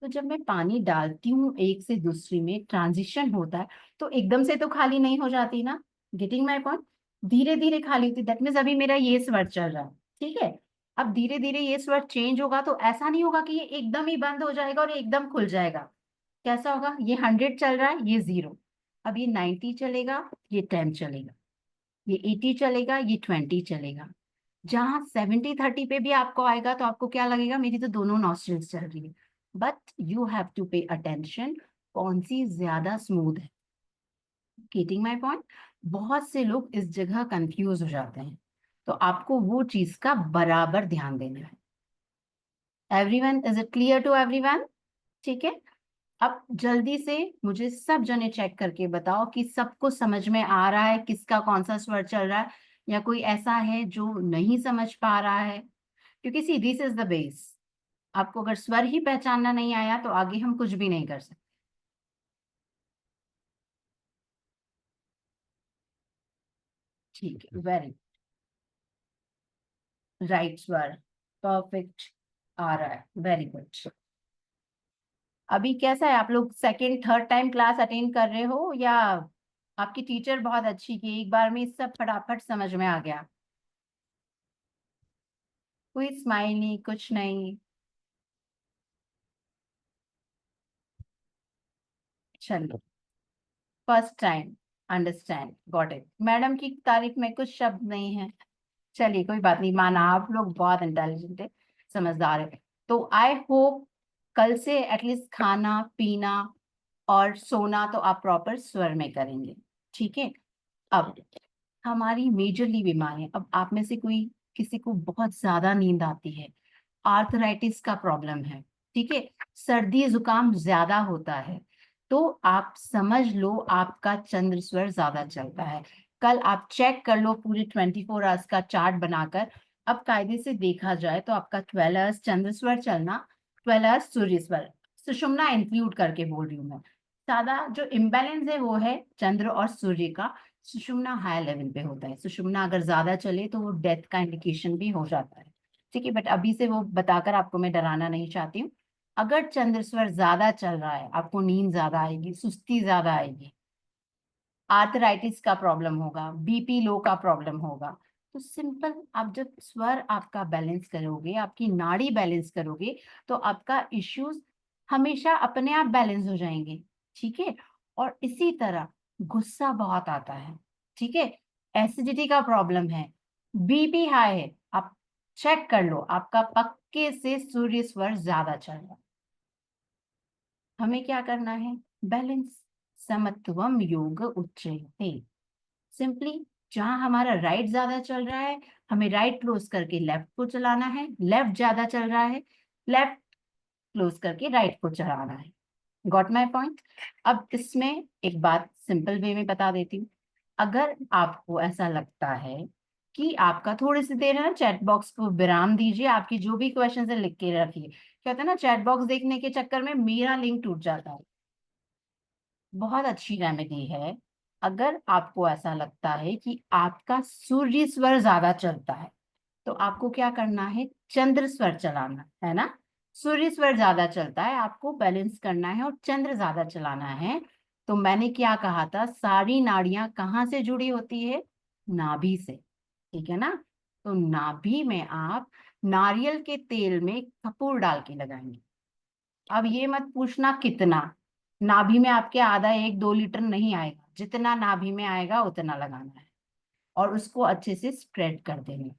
तो जब मैं पानी डालती हूँ एक से दूसरी में ट्रांजिशन होता है, तो एकदम से तो खाली नहीं हो जाती ना। Getting my point? धीरे धीरे खाली होती, दैट मीन्स अभी मेरा ये स्वर चल रहा है। ठीक है, अब धीरे धीरे ये स्वर चेंज होगा, तो ऐसा नहीं होगा कि ये एकदम ही बंद हो जाएगा और एकदम खुल जाएगा। कैसा होगा, ये 100 चल रहा है, ये 0, अब ये 90 चलेगा, ये 10 चलेगा, ये 80 चलेगा, ये 20 चलेगा। जहां 70-30 पे भी आपको आएगा तो आपको क्या लगेगा, मेरी तो दोनों नॉस्ट्रिल्स चल रही है। But you have to pay attention, कौन सी ज्यादा स्मूथ है। Getting my point. बहुत से लोग इस जगह कंफ्यूज हो जाते हैं, तो आपको वो चीज का बराबर ध्यान देना है। Everyone, is it clear to everyone? ठीक है। अब जल्दी से मुझे सब जने चेक करके बताओ कि सबको समझ में आ रहा है किसका कौन सा स्वर चल रहा है, या कोई ऐसा है जो नहीं समझ पा रहा है। क्योंकि सी, दिस इज द बेस। आपको अगर स्वर ही पहचानना नहीं आया तो आगे हम कुछ भी नहीं कर सकते। ठीक है, वेरी राइट स्वर, परफेक्ट आ रहा है, वेरी गुड। अभी कैसा है, आप लोग second third time class attend कर रहे हो, या आपकी टीचर बहुत अच्छी की एक बार में सब फटाफट समझ में आ गया? कोई स्माइल नहीं, कुछ नहीं। चलो, first time, understand, got it. Madam की तारीफ में कुछ शब्द नहीं है। चलिए कोई बात नहीं, माना आप लोग बहुत इंटेलिजेंट है, समझदार है। तो आई होप कल से एटलीस्ट खाना पीना और सोना तो आप प्रॉपर स्वर में करेंगे। ठीक है। अब हमारी मेजरली बीमारियां, अब आप में से कोई किसी को बहुत ज्यादा नींद आती है, आर्थराइटिस का प्रॉब्लम है, ठीक है, सर्दी जुकाम ज्यादा होता है, तो आप समझ लो आपका चंद्र स्वर ज्यादा चलता है। कल आप चेक कर लो पूरे 24 आवर्स का चार्ट बनाकर। अब कायदे से देखा जाए तो आपका 12 आवर्स चंद्र स्वर चलना, 12 आवर्स सूर्य स्वर, सुषुम्ना इंक्लूड करके बोल रही हूँ मैं। सादा जो इम्बैलेंस है वो है चंद्र और सूर्य का। सुषुम्ना हाई लेवल पे होता है, सुषुम्ना अगर ज्यादा चले तो वो डेथ का इंडिकेशन भी हो जाता है। ठीक है, बट अभी से वो बताकर आपको मैं डराना नहीं चाहती हूँ। अगर चंद्र स्वर ज्यादा चल रहा है, आपको नींद ज्यादा आएगी, सुस्ती ज्यादा आएगी, आर्थराइटिस का प्रॉब्लम होगा, बीपी लो का प्रॉब्लम होगा, तो सिंपल, आप जब स्वर आपका बैलेंस करोगे, आपकी नाड़ी बैलेंस करोगे, तो आपका इश्यूज हमेशा अपने आप बैलेंस हो जाएंगे। ठीक है। और इसी तरह गुस्सा बहुत आता है, ठीक है, एसिडिटी का प्रॉब्लम है, बीपी हाई है, आप चेक कर लो आपका पक्के से सूर्य स्वर ज्यादा चल रहा है। हमें क्या करना है, बैलेंस, समत्वम योग उच्चयते। सिंपली, जहां हमारा राइट ज्यादा चल रहा है, हमें राइट क्लोज करके लेफ्ट को चलाना है, लेफ्ट ज्यादा चल रहा है, लेफ्ट क्लोज करके राइट को चलाना है। Got my point? अब इसमें एक बात सिंपल वे में बता देती हूँ। अगर आपको ऐसा लगता है कि आपका, थोड़ी सी देर है ना, चैट बॉक्स को विराम दीजिए, आपकी जो भी क्वेश्चन है लिख के रखिए। क्या होता है ना, चैट बॉक्स देखने के चक्कर में मेरा लिंक टूट जाता है। बहुत अच्छी रेमेडी है। अगर आपको ऐसा लगता है कि आपका सूर्य स्वर ज्यादा चलता है, तो आपको क्या करना है, चंद्र स्वर चलाना है ना। सूर्य स्वर ज्यादा चलता है, आपको बैलेंस करना है और चंद्र ज्यादा चलाना है। तो मैंने क्या कहा था, सारी नाड़ियां कहाँ से जुड़ी होती है, नाभि से, ठीक है ना। तो नाभि में आप नारियल के तेल में कपूर डाल के लगाएंगे। अब ये मत पूछना कितना, नाभि में आपके आधा 1-2 लीटर नहीं आएगा, जितना नाभि में आएगा उतना लगाना है, और उसको अच्छे से स्प्रेड कर देंगे।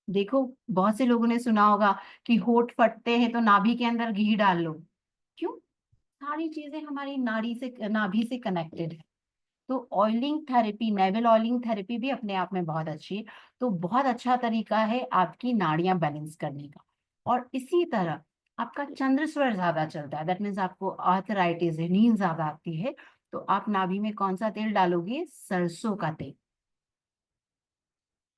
देखो, बहुत से लोगों ने सुना होगा कि होंठ फटते हैं तो नाभि के अंदर घी डाल लो। क्यों? सारी चीजें हमारी नाड़ी से, नाभि से कनेक्टेड है। तो oiling therapy, naval oiling therapy भी अपने आप में बहुत अच्छी है। तो बहुत अच्छा तरीका है आपकी नाड़ियां बैलेंस करने का। और इसी तरह आपका चंद्र स्वर ज्यादा चलता है, दैट मीन्स आपको आर्थराइटिस है, नींद ज्यादा आती है, तो आप नाभि में कौन सा तेल डालोगे, सरसों का तेल।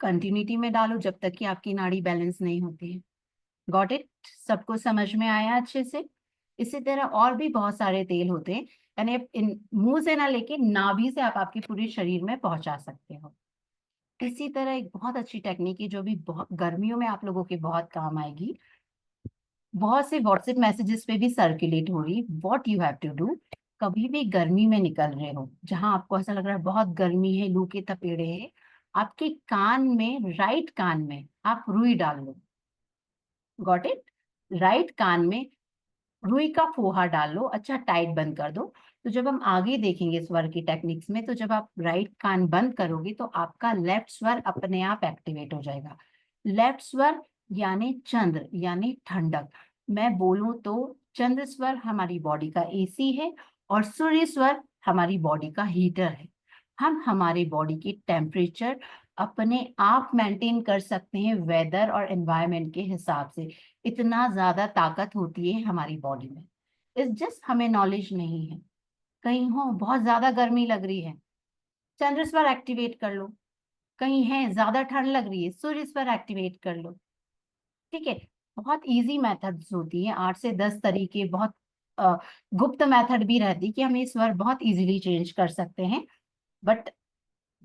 कंटिन्यूटी में डालो जब तक कि आपकी नाड़ी बैलेंस नहीं होती है। Got it? सबको समझ में आया अच्छे से? इसी तरह और भी बहुत सारे तेल होते हैं, यानी आप इन मुंह से ना लेके नाभि से आप आपके पूरे शरीर में पहुंचा सकते हो। इसी तरह एक बहुत अच्छी टेक्निक है जो भी बहुत गर्मियों में आप लोगों के बहुत काम आएगी, बहुत से व्हाट्सएप मैसेजेस पे भी सर्कुलेट हो रही, what you have to do. कभी भी गर्मी में निकल रहे हो, जहां आपको ऐसा लग रहा है बहुत गर्मी है, लू के तपेड़े हैं, आपके कान में, राइट कान में आप रुई डाल लो। Got it? राइट कान में रुई का फोहा डाल लो, अच्छा टाइट बंद कर दो। तो जब हम आगे देखेंगे स्वर की टेक्निक्स में, तो जब आप राइट कान बंद करोगे तो आपका लेफ्ट स्वर अपने आप एक्टिवेट हो जाएगा। लेफ्ट स्वर यानी चंद्र यानी ठंडक। मैं बोलूं तो चंद्र स्वर हमारी बॉडी का एसी है और सूर्य स्वर हमारी बॉडी का हीटर है। हम हमारे बॉडी की टेम्परेचर अपने आप मेंटेन कर सकते हैं वेदर और एनवायरनमेंट के हिसाब से। इतना ज्यादा ताकत होती है हमारी बॉडी में। इस जस्ट हमें नॉलेज नहीं है। कहीं हो बहुत ज्यादा गर्मी लग रही है, चंद्र स्वर एक्टिवेट कर लो। कहीं है ज्यादा ठंड लग रही है, सूर्य स्वर एक्टिवेट कर लो। ठीक है। बहुत इजी मेथड्स होती है, 8 से 10 तरीके, बहुत अ, गुप्त मेथड भी रहती है कि हम ये स्वर बहुत इजीली चेंज कर सकते हैं। बट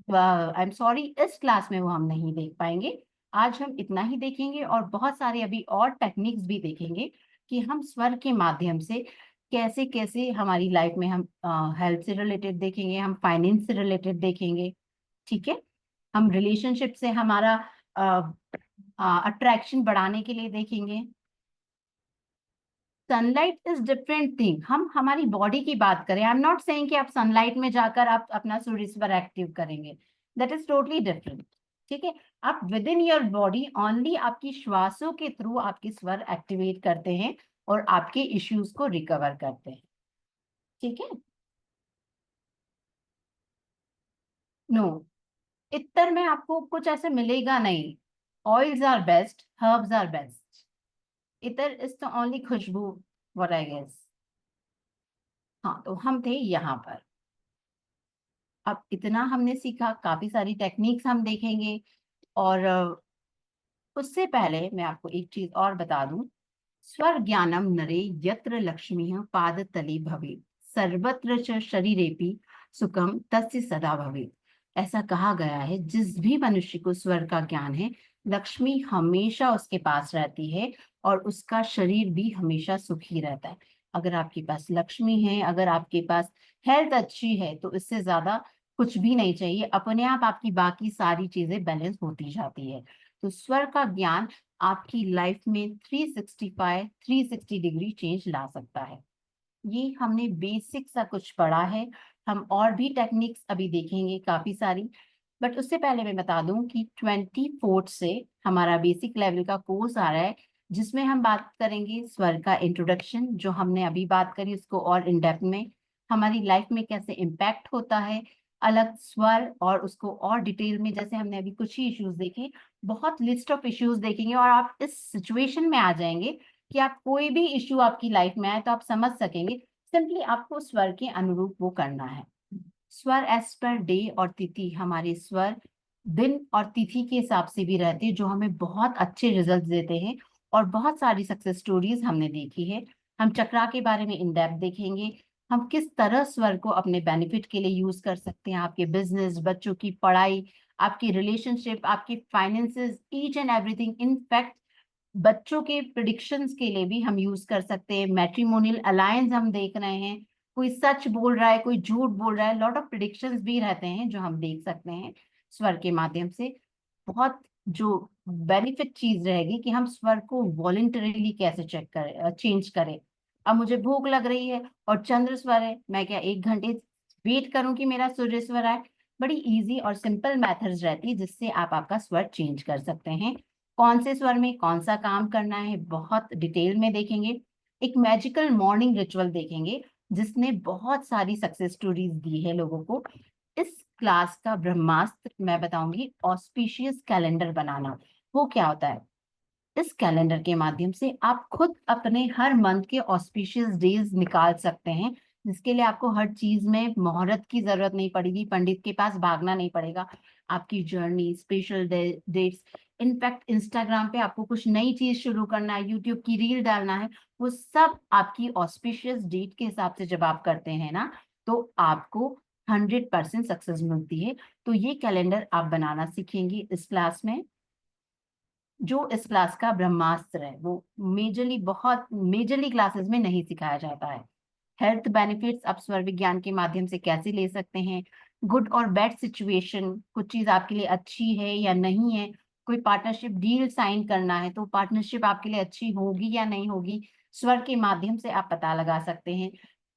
आई एम सॉरी, इस क्लास में वो हम नहीं देख पाएंगे। आज हम इतना ही देखेंगे और बहुत सारे अभी और टेक्निक्स भी देखेंगे कि हम स्वर के माध्यम से कैसे कैसे हमारी लाइफ में हम हेल्थ से रिलेटेड देखेंगे, हम फाइनेंस से रिलेटेड देखेंगे। ठीक है। हम रिलेशनशिप से हमारा अट्रैक्शन बढ़ाने के लिए देखेंगे। Sunlight is different thing. हम हमारी बॉडी की बात करें, आई एम नॉट सेइंग कि आप सनलाइट में जाकर आप अपना सूर्य स्वर एक्टिव करेंगे, दैट इज टोटली डिफरेंट। ठीक है। आप with in your body only आपकी श्वासों के थ्रू आपके स्वर एक्टिवेट करते हैं और आपके इश्यूज को रिकवर करते हैं। ठीक है। नो, इतर में आपको कुछ ऐसे मिलेगा नहीं। Oils are best, herbs are best. इतर इज द ओनली खुशबू, व्हाट आई गेस। हाँ, तो हम थे यहाँ पर। अब इतना हमने सीखा, काफी सारी टेक्निक्स हम देखेंगे। और उससे पहले मैं आपको एक चीज और बता दूं। स्वर ज्ञानम नरे यत्र लक्ष्मी पादतले भवेत्, सर्वत्र च शरीरेपि सुखम तस्य सदा भवेत्। ऐसा कहा गया है, जिस भी मनुष्य को स्वर का ज्ञान है, लक्ष्मी हमेशा उसके पास रहती है और उसका शरीर भी हमेशा सुखी रहता है। अगर आपके पास लक्ष्मी है, अगर आपके पास हेल्थ अच्छी है, तो इससे ज्यादा कुछ भी नहीं चाहिए। अपने आप आपकी बाकी सारी चीजें बैलेंस होती जाती है। तो स्वर का ज्ञान आपकी लाइफ में 360 डिग्री चेंज ला सकता है। ये हमने बेसिक सा कुछ पढ़ा है। हम और भी टेक्निक्स अभी देखेंगे काफी सारी। बट उससे पहले मैं बता दूं कि 24 से हमारा बेसिक लेवल का कोर्स आ रहा है, जिसमें हम बात करेंगे स्वर का इंट्रोडक्शन, जो हमने अभी बात करी उसको और इन डेप्थ में, हमारी लाइफ में कैसे इम्पैक्ट होता है अलग स्वर, और उसको और डिटेल में, जैसे हमने अभी कुछ ही इश्यूज देखे, बहुत लिस्ट ऑफ इश्यूज देखेंगे और आप इस सिचुएशन में आ जाएंगे कि आप कोई भी इश्यू आपकी लाइफ में आए तो आप समझ सकेंगे। सिंपली आपको स्वर के अनुरूप वो करना है। स्वर एज पर डे और तिथि, हमारे स्वर दिन और तिथि के हिसाब से भी रहते हैं, जो हमें बहुत अच्छे रिजल्ट देते हैं। और बहुत सारी सक्सेस स्टोरीज हमने देखी है। हम चक्रा के बारे में इन डेप्थ देखेंगे। हम किस तरह स्वर को अपने बेनिफिट के लिए यूज कर सकते हैं, आपके बिजनेस, बच्चों की पढ़ाई, आपकी रिलेशनशिप, आपकी finances, each and everything. In fact बच्चों के प्रिडिक्शंस के लिए भी हम यूज कर सकते हैं। मैट्रिमोनियल अलायंस हम देख रहे हैं, कोई सच बोल रहा है, कोई झूठ बोल रहा है, लॉट ऑफ प्रिडिक्शंस भी रहते हैं जो हम देख सकते हैं स्वर के माध्यम से। बहुत जो बेनिफिट चीज रहेगी कि हम स्वर को वॉलंटरीली कैसे चेक करें, चेंज करें। अब मुझे भूख लग रही है और चंद्र स्वर है, मैं क्या 1 घंटे वेट करूं कि मेरा सूर्य स्वर आए? बड़ी इजी और सिंपल मेथड्स रहती है जिससे आप आपका स्वर चेंज कर सकते हैं। कौन से स्वर में कौन सा काम करना है बहुत डिटेल में देखेंगे। एक मैजिकल मॉर्निंग रिचुअल देखेंगे जिसने बहुत सारी सक्सेस स्टोरीज दी है लोगों को। इस क्लास का ब्रह्मास्त्र मैं बताऊंगी ऑस्पिशियस कैलेंडर बनाना। वो क्या होता है? इस कैलेंडर के माध्यम से आप खुद अपने हर मंथ के ऑस्पिशियस डेज निकाल सकते हैं, जिसके लिए आपको हर चीज में मुहूर्त की जरूरत नहीं पड़ेगी, पंडित के पास भागना नहीं पड़ेगा। आपकी journey, special dates, in fact Instagram पे आपको कुछ नई चीज शुरू करना है, यूट्यूब की रील डालना है, वो सब आपकी ऑस्पिशियस डेट के हिसाब से जब आप करते हैं ना, तो आपको 100% सक्सेस मिलती है। तो ये कैलेंडर आप बनाना सीखेंगे इस क्लास में। जो इस क्लास का ब्रह्मास्त्र है, वो मेजरली बहुत मेजरली क्लासेस में नहीं सिखाया जाता है। हेल्थ बेनिफिट्स आप स्वर विज्ञान के माध्यम से कैसे ले सकते हैं। गुड और बैड सिचुएशन, कुछ चीज आपके लिए अच्छी है या नहीं है, कोई पार्टनरशिप डील साइन करना है तो पार्टनरशिप आपके लिए अच्छी होगी या नहीं होगी, स्वर के माध्यम से आप पता लगा सकते हैं।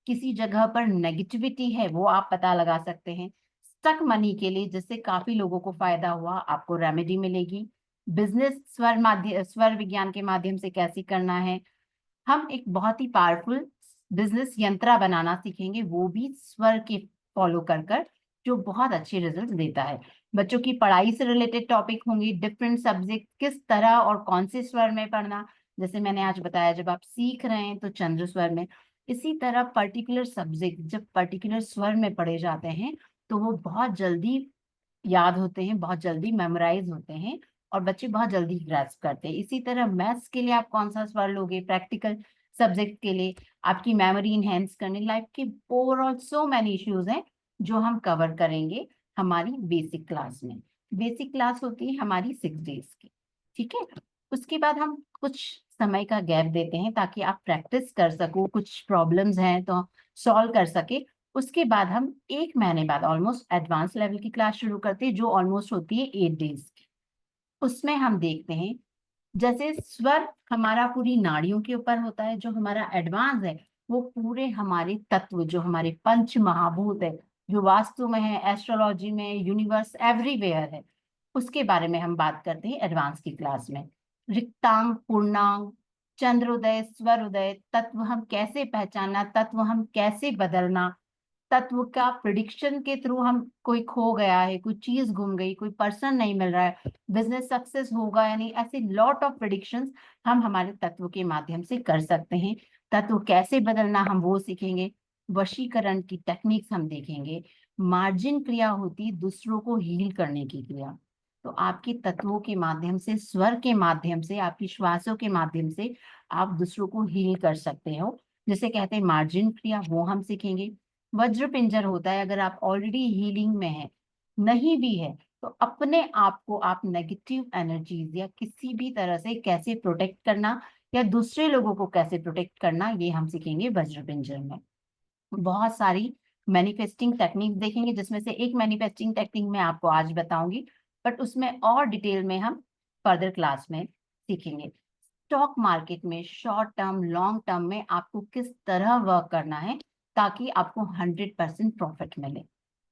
किसी जगह पर नेगेटिविटी है वो आप पता लगा सकते हैं। स्टक मनी के लिए, जिससे काफी लोगों को फायदा हुआ, आपको रेमेडी मिलेगी। बिजनेस स्वर विज्ञान के माध्यम से कैसे करना है, हम एक बहुत ही पावरफुल बिजनेस यंत्रा बनाना सीखेंगे, वो भी स्वर के फॉलो कर कर, जो बहुत अच्छे रिजल्ट देता है। बच्चों की पढ़ाई से रिलेटेड टॉपिक होंगे, डिफरेंट सब्जेक्ट किस तरह और कौन से स्वर में पढ़ना, जैसे मैंने आज बताया जब आप सीख रहे हैं तो चंद्र स्वर में। इसी तरह पर्टिकुलर सब्जेक्ट जब पर्टिकुलर स्वर में पढ़े जाते हैं तो वो बहुत जल्दी याद होते हैं, बहुत जल्दी मेमोराइज होते हैं और बच्चे बहुत जल्दी ग्रैस्प करते हैं। इसी तरह मैथ्स के लिए आप कौन सा सवाल लोगे, प्रैक्टिकल सब्जेक्ट के लिए आपकी मेमोरी इनहेंस करने, लाइफ के ओवरऑल सो मैनी इश्यूज हैं जो हम कवर करेंगे हमारी बेसिक क्लास में। बेसिक क्लास होती है हमारी 6 डेज की, ठीक है। उसके बाद हम कुछ समय का गैप देते हैं ताकि आप प्रैक्टिस कर सको, कुछ प्रॉब्लम्स हैं तो सॉल्व कर सके। उसके बाद हम 1 महीने बाद ऑलमोस्ट एडवांस लेवल की क्लास शुरू करते हैं, जो ऑलमोस्ट होती है 8 डेज की। उसमें हम देखते हैं जैसे स्वर हमारा पूरी नाड़ियों के ऊपर होता है, जो हमारा एडवांस है वो पूरे हमारे तत्व, जो हमारे पंच महाभूत है, जो वास्तु में है, एस्ट्रोलॉजी में, यूनिवर्स एवरीवेयर है, उसके बारे में हम बात करते हैं एडवांस की क्लास में। रिक्तांग, पूर्णांग, चंद्रोदय, स्वरोदय, तत्व हम कैसे पहचानना, तत्व हम कैसे बदलना, तत्व का प्रिडिक्शन के थ्रू, हम कोई खो गया है, कोई चीज गुम गई, कोई पर्सन नहीं मिल रहा है, बिजनेस सक्सेस होगा या नहीं, ऐसे लॉट ऑफ प्रिडिक्शंस हम हमारे तत्व के माध्यम से कर सकते हैं। तत्व कैसे बदलना हम वो सीखेंगे। वशीकरण की टेक्निक्स हम देखेंगे। मार्जिन क्रिया होती दूसरों को हील करने की क्रिया, तो आपके तत्वों के माध्यम से, स्वर के माध्यम से, आपकी श्वासों के माध्यम से आप दूसरों को हील कर सकते हो, जिसे कहते हैं मार्जिन क्रिया, वो हम सीखेंगे। वज्र पिंजर होता है, अगर आप ऑलरेडी हीलिंग में है, नहीं भी है, तो अपने आप को आप नेगेटिव एनर्जीज या किसी भी तरह से कैसे प्रोटेक्ट करना या दूसरे लोगों को कैसे प्रोटेक्ट करना, ये हम सीखेंगे वज्र पिंजर में। बहुत सारी मैनिफेस्टिंग टेक्निक देखेंगे, जिसमें से एक मैनिफेस्टिंग टेक्निक मैं आपको आज बताऊंगी, बट उसमें और डिटेल में हम फर्दर क्लास में सीखेंगे। स्टॉक मार्केट में शॉर्ट टर्म, लॉन्ग टर्म में आपको किस तरह वर्क करना है ताकि आपको 100% प्रॉफिट मिले,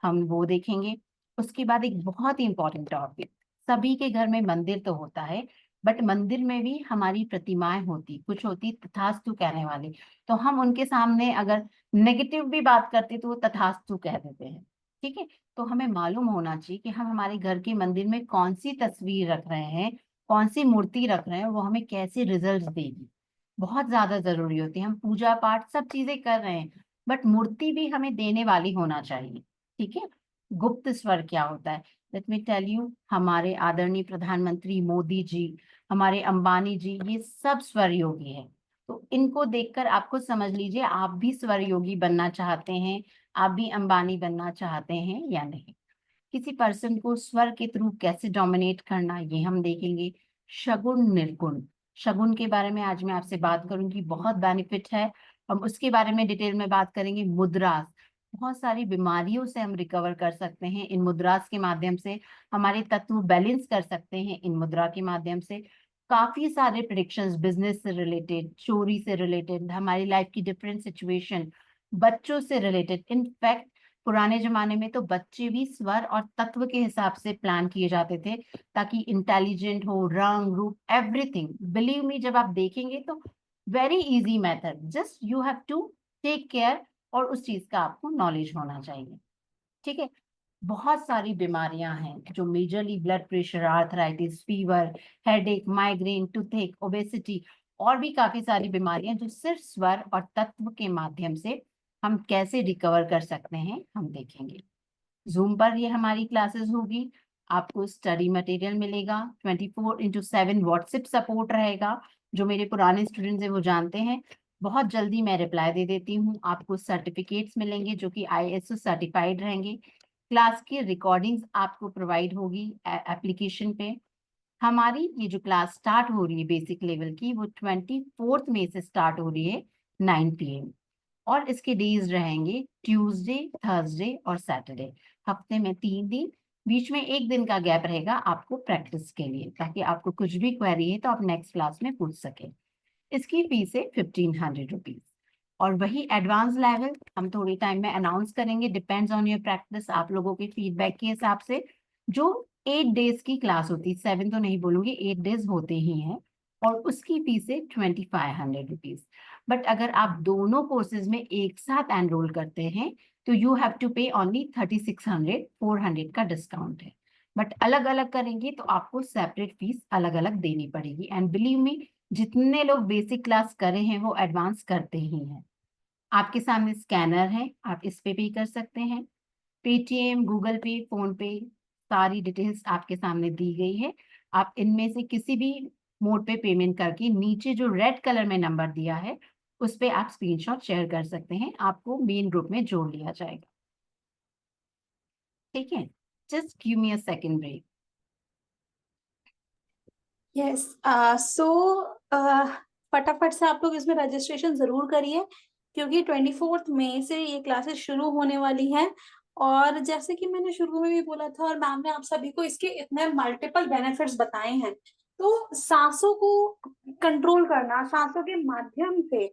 हम वो देखेंगे। उसके बाद एक बहुत ही इंपॉर्टेंट टॉपिक, सभी के घर में मंदिर तो होता है, बट मंदिर में भी हमारी प्रतिमाएं होती, कुछ होती तथास्तु कहने वाली, तो हम उनके सामने अगर नेगेटिव भी बात करते तो वो तथास्तु कह देते हैं, ठीक है। तो हमें मालूम होना चाहिए कि हम हमारे घर के मंदिर में कौन सी तस्वीर रख रहे हैं, कौन सी मूर्ति रख रहे हैं, वो हमें कैसे रिजल्ट देगी, बहुत ज्यादा जरूरी होती है। हम पूजा पाठ सब चीजें कर रहे हैं, बट मूर्ति भी हमें देने वाली होना चाहिए, ठीक है। गुप्त स्वर क्या होता है, लेट मी टेल यू, हमारे आदरणीय प्रधानमंत्री मोदी जी, हमारे अंबानी जी, ये सब स्वर योगी है। तो इनको देखकर आपको समझ लीजिए आप भी स्वर योगी बनना चाहते हैं, आप भी अंबानी बनना चाहते हैं या नहीं। किसी पर्सन को स्वर के थ्रू कैसे डोमिनेट करना, ये हम देखेंगे। शगुन, निर्गुण, शगुन के बारे में आज मैं आपसे बात करूंगी, बहुत बेनिफिट है, हम उसके बारे में डिटेल में बात करेंगे। मुद्रास, बहुत सारी बीमारियों से हम रिकवर कर सकते हैं इन मुद्रास के माध्यम से, हमारे तत्व बैलेंस कर सकते हैं इन मुद्रा के माध्यम से। काफी सारे प्रिडिक्शंस बिजनेस से रिलेटेड, चोरी से रिलेटेड, हमारी लाइफ की डिफरेंट सिचुएशन, बच्चों से रिलेटेड। इनफैक्ट पुराने जमाने में तो बच्चे भी स्वर और तत्व के हिसाब से प्लान किए जाते थे ताकि इंटेलिजेंट हो, रंग रूप एवरीथिंग। बिलीव मी, जब आप देखेंगे तो very easy method, just you have to take care, और उस चीज का आपको नॉलेज होना चाहिए, ठीक है। बहुत सारी बीमारियां हैं जो majorly blood pressure, arthritis, fever, headache, migraine, toothache, obesity, और भी काफी सारी बीमारियां जो सिर्फ स्वर और तत्व के माध्यम से हम कैसे रिकवर कर सकते हैं हम देखेंगे। जूम पर ये हमारी क्लासेस होगी, आपको स्टडी मटेरियल मिलेगा, 24/7 व्हाट्सएप सपोर्ट रहेगा। जो मेरे पुराने स्टूडेंट्स हैं वो जानते हैं, बहुत जल्दी मैं रिप्लाई दे देती हूँ। आपको सर्टिफिकेट्स मिलेंगे जो कि ISO सर्टिफाइड रहेंगे। क्लास की रिकॉर्डिंग्स आपको प्रोवाइड होगी एप्लीकेशन पे। हमारी ये जो क्लास स्टार्ट हो रही है बेसिक लेवल की, वो 24 मई से स्टार्ट हो रही है 9 PM, और इसके डेज रहेंगे ट्यूसडे, थर्सडे और सैटरडे, हफ्ते में 3 दिन, बीच में एक दिन का गैप रहेगा आपको प्रैक्टिस के लिए, ताकि आपको कुछ भी क्वेरी है तो आप नेक्स्ट क्लास में पूछ सके। इसकी फीस है 1500 रुपीज। और वही एडवांस लेवल हम थोड़ी टाइम में अनाउंस करेंगे, डिपेंड्स ऑन योर प्रैक्टिस, आप लोगों के फीडबैक के हिसाब से। जो 8 डेज की क्लास होती है, 7 तो नहीं बोलूंगी, 8 डेज होते ही हैं, और उसकी फीस है 2500 रुपीज। बट अगर आप दोनों कोर्सेज में एक साथ एनरोल करते हैं तो यू हैव टू पे ओनली 3600, 400 का डिस्काउंट है। बट अलग अलग करेंगे तो आपको सेपरेट फीस अलग अलग देनी पड़ेगी। एंड बिलीव मी, जितने लोग बेसिक क्लास करे हैं वो एडवांस करते ही हैं। आपके सामने स्कैनर है, आप इस पे पे कर सकते हैं। पेटीएम, गूगल पे, फोन पे, सारी डिटेल्स आपके सामने दी गई है। आप इनमें से किसी भी मोड पे पेमेंट करके नीचे जो रेड कलर में नंबर दिया है उस पे आप स्क्रीनशॉट शेयर कर सकते हैं, आपको मेन ग्रुप में जोड़ लिया जाएगा। ठीक है, just give me a second break. Yes, so फटाफट से आप लोग इसमें रजिस्ट्रेशन जरूर करिए, क्योंकि 24 मई से ये क्लासेस शुरू होने वाली हैं। और जैसे कि मैंने शुरू में भी बोला था और मैम ने आप सभी को इसके इतने मल्टीपल बेनिफिट्स बताए हैं, तो सांसों को कंट्रोल करना सांसों के माध्यम से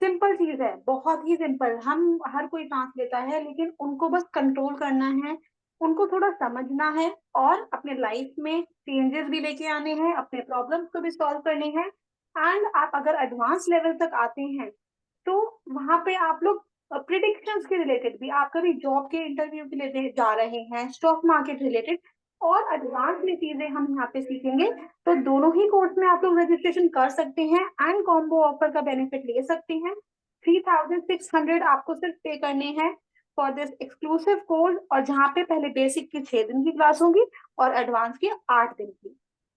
सिंपल चीज है, बहुत ही सिंपल। हम हर कोई सांस लेता है, लेकिन उनको बस कंट्रोल करना है, उनको थोड़ा समझना है और अपने लाइफ में चेंजेस भी लेके आने हैं, अपने प्रॉब्लम्स को भी सॉल्व करने हैं। एंड आप अगर एडवांस लेवल तक आते हैं तो वहां पे आप लोग प्रिडिक्शंस के रिलेटेड भी, आप कभी जॉब के इंटरव्यू के लिए जा रहे हैं, स्टॉक मार्केट रिलेटेड और एडवांस में चीजें हम यहाँ पे सीखेंगे, तो दोनों ही कोर्स में आप लोग रजिस्ट्रेशन कर सकते हैं एंड कॉम्बो ऑफर का बेनिफिट ले सकते हैं। 3600 आपको सिर्फ पे करने हैं फॉर दिस एक्सक्लूसिव कोर्स, और जहाँ पे पहले बेसिक की 6 दिन की क्लास होगी और एडवांस की 8 दिन की।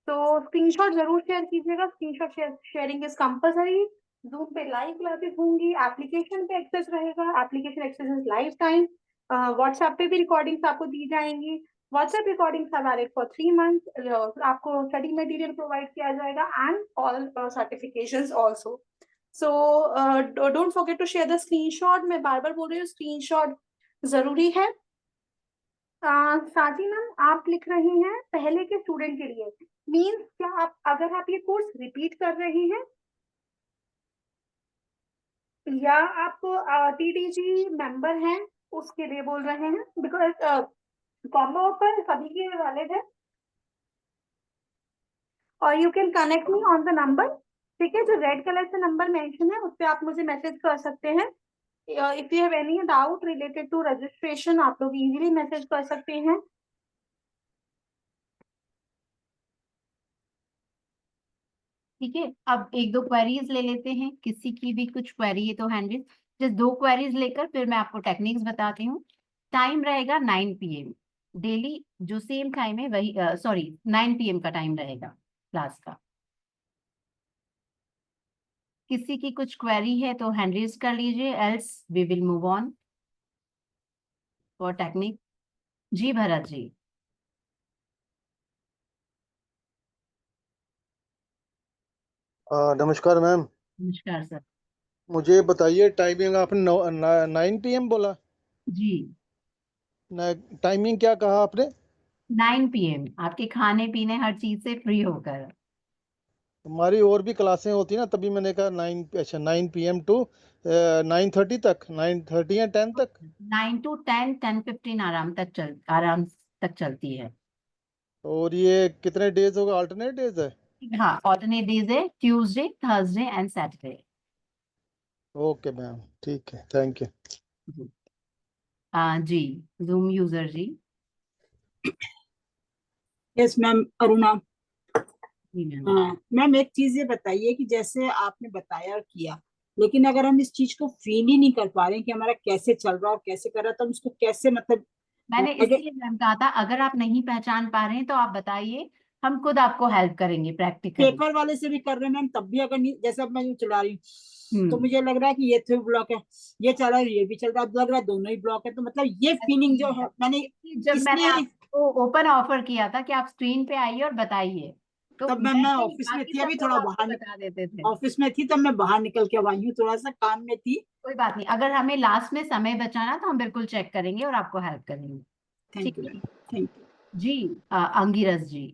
तो स्क्रीनशॉट जरूर शेयर कीजिएगा, screenshot sharing is compulsory. Zoom पे लाइव क्लासेस होंगी, एप्लीकेशन पे एक्सेस रहेगा, application access is lifetime. WhatsApp पे भी रिकॉर्डिंग्स आपको दी जाएंगी। WhatsApp recordings are valid for 3 months. आपको स्टडी मटेरियल प्रोवाइड किया जाएगा and all certifications also. So don't forget to share the screenshot. मैं बार बार बोल रही हूँ, स्क्रीनशॉट जरूरी है। साथी मैम, आप लिख रही हैं पहले के स्टूडेंट के लिए, मीन्स क्या आप, अगर आप ये कोर्स रिपीट कर रही हैं या आप टीटीजी मेंबर हैं उसके लिए बोल रहे हैं? बिकॉज कॉम्बो ऑफर सभी के वैलिड है। और you can connect me on the number, ठीक है, जो रेड कलर से नंबर मेंशन है उस पर आप मुझे मैसेज कर सकते हैं। If you have any doubt related to registration, आप लोग इजीली मैसेज कर सकते हैं। ठीक है, अब एक दो क्वेरीज ले लेते हैं, किसी की भी कुछ क्वेरी है तो हैंडल। जस्ट 2 क्वेरीज लेकर फिर मैं आपको टेक्निक्स बताती हूँ। टाइम रहेगा 9 PM डेली, जो सेम टाइम है वही, सॉरी 9 PM का टाइम रहेगा क्लास का। किसी की कुछ क्वेरी है तो हैंड रेज कर लीजिए, else we will move on for technique. जी भरत जी। नमस्कार मैम। नमस्कार सर। मुझे बताइए टाइमिंग, आपने 9 PM बोला? जी, टाइमिंग क्या कहा आपने? 9 PM आपके खाने पीने हर चीज से फ्री होकर। हमारी और भी क्लासें होती ना, तभी मैंने कहा 9, अच्छा 9 PM टू 9:30 तक, 9:30 या 10 तक। 9 to 10, 10:15 आराम तक चलती है। और ये कितने डेज होगा, अल्टरनेट डेज है? हाँ, ऑल्टरनेट डेज है, Tuesday, Thursday and Saturday. Okay ma'am, ठीक है, थैंक यू। जी। जी, जूम यूजर जी। Yes ma'am, Aruna. जी मैम। हाँ मैम, एक चीज ये बताइए कि जैसे आपने बताया और किया, लेकिन अगर हम इस चीज को फील ही नहीं कर पा रहे हैं कि हमारा कैसे चल रहा है और कैसे कर रहा है, तो हम इसको कैसे, मतलब मैंने अगर इसलिए मैम कहा था, अगर आप नहीं पहचान पा रहे हैं तो आप बताइए, हम खुद आपको हेल्प करेंगे प्रैक्टिकली। पेपर वाले से भी कर रहे हैं मैम, तब भी अगर नहीं, जैसे अब मैं यूँ चला रही हूँ तो हम्म। मुझे लग रहा है कि ये थ्रू ब्लॉक है, ये चल रहा है, ये भी चल रहा है, अब लग रहा है दोनों ही ब्लॉक है। तो मतलब ये फीलिंग जो है मैंने जब मैंने इसलिए, आपको ओपन ऑफर किया था कि आप स्क्रीन पे आइए और बताइए, तो तब मैम मैं मैं नहीं, ऑफिस में बाकी थी, सब अभी लोग थोड़ा आपको बाहर बता देते थे। ऑफिस में थी, तब मैं बाहर निकल के आई हूँ, थोड़ा सा काम में थी। कोई बात नहीं, अगर हमें लास्ट में समय बचाना तो हम बिल्कुल चेक करेंगे और आपको हेल्प करेंगे। थैंक ठीक यू है। Ma'am, thank you. जी अंगिरस जी।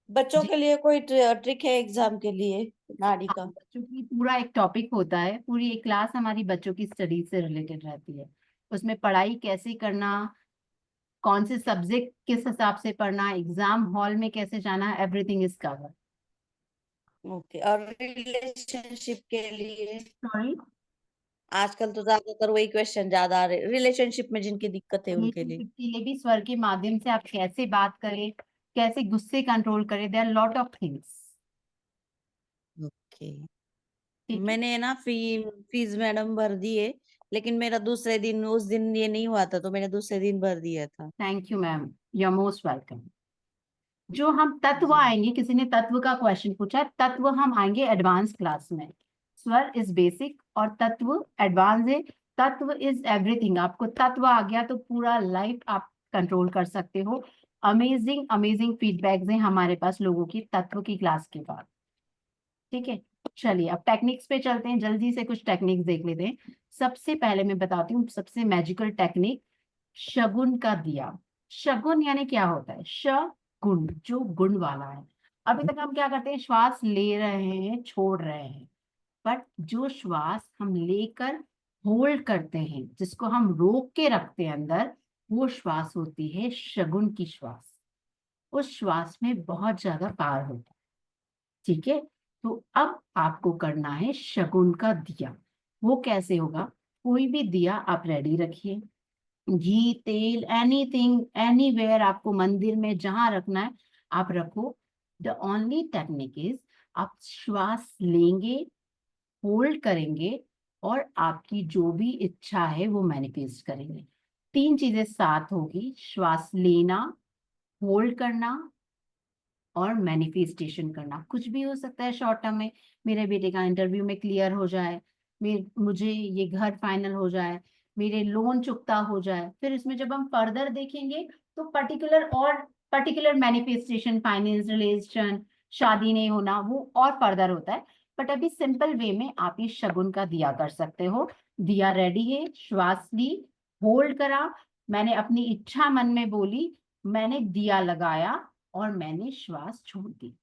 बच्चों जी के लिए कोई ट्रिक है एग्जाम के लिए नाड़ी हाँ, का? बच्चों की पूरा एक टॉपिक होता है, पूरी एक क्लास हमारी बच्चों की स्टडी से रिलेटेड रहती है। उसमें पढ़ाई कैसे करना, कौन से सब्जेक्ट किस हिसाब से पढ़ना, एग्जाम हॉल में कैसे जाना, एवरीथिंग इज कवर। ओके। और रिलेशनशिप के लिए? सॉरी, आजकल तो ज्यादातर वही क्वेश्चन ज्यादा आ रहे, रिलेशनशिप में जिनकी दिक्कत है उनके लिए। रिलेशनशिप के लिए भी स्वर के माध्यम से आप कैसे बात करें, कैसे गुस्से कंट्रोल करें, there are lot of things. Okay. ठीक है, मैंने ना फीस मैडम भर दी है, लेकिन मेरा दूसरे दिन, उस दिन ये नहीं हुआ था तो मैंने दूसरे दिन भर दिया था। Thank you ma'am, you are most welcome. जो हम तत्व जी। आएंगे, किसी ने तत्व का क्वेश्चन पूछा है, तत्व हम आएंगे एडवांस क्लास में। स्वर इज बेसिक और तत्व एडवांस है। तत्व इज एवरीथिंग। आपको तत्व आ गया तो पूरा लाइफ आप कंट्रोल कर सकते हो। अमेजिंग अमेजिंग फीडबैक्स हैं हमारे पास लोगों की तत्व की क्लास के बाद। ठीक है, चलिए अब टेक्निक्स पे चलते हैं, जल्दी से कुछ टेक्निक्स देख लेते हैं। सबसे पहले मैं बताती हूँ सबसे मैजिकल टेक्निक, शगुन का दिया। शगुन यानी क्या होता है? गुण, जो गुण वाला है। अभी तक हम क्या करते हैं, श्वास ले रहे हैं, छोड़ रहे हैं, बट जो श्वास हम लेकर होल्ड करते हैं, जिसको हम रोक के रखते हैं अंदर, वो श्वास होती है शगुन की श्वास। उस श्वास में बहुत ज्यादा पावर होता है। ठीक है, तो अब आपको करना है शगुन का दिया। वो कैसे होगा? कोई भी दिया आप रेडी रखिए, घी तेल एनीथिंग एनीवेयर, आपको मंदिर में जहां रखना है आप रखो। द ओनली टेक्निक इज, आप श्वास लेंगे, होल्ड करेंगे, और आपकी जो भी इच्छा है वो मैनिफेस्ट करेंगे। तीन चीजें साथ होगी, श्वास लेना, होल्ड करना और मैनिफेस्टेशन करना। कुछ भी हो सकता है शॉर्ट टर्म में, मेरे बेटे का इंटरव्यू में क्लियर हो जाए, मुझे ये घर फाइनल हो जाए, मेरे लोन चुकता हो जाए। फिर इसमें जब हम फर्दर देखेंगे तो पर्टिकुलर मैनिफेस्टेशन, फाइनेंस रिलेशन, शादी नहीं होना, वो और फर्दर होता है। बट अभी सिंपल वे में आप ये शगुन का दिया कर सकते हो। दिया रेडी है, श्वास ली, होल्ड करा, मैंने अपनी इच्छा मन में बोली, मैंने दिया लगाया और मैंने श्वास छोड़ दी।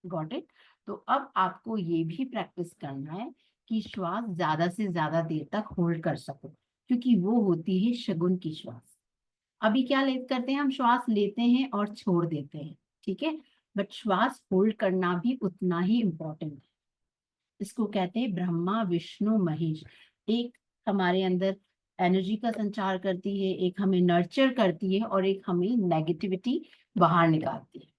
Got it? तो अब आपको ये भी प्रैक्टिस करना है कि श्वास ज्यादा से ज्यादा देर तक होल्ड कर सको, क्योंकि वो होती है शगुन की श्वास। अभी क्या करते हैं हम, श्वास लेते हैं और छोड़ देते हैं, ठीक है, बट श्वास होल्ड करना भी उतना ही इम्पोर्टेंट है। इसको कहते हैं ब्रह्मा विष्णु महेश। एक हमारे अंदर एनर्जी का संचार करती है, एक हमें नर्चर करती है, और एक हमें नेगेटिविटी बाहर निकालती है।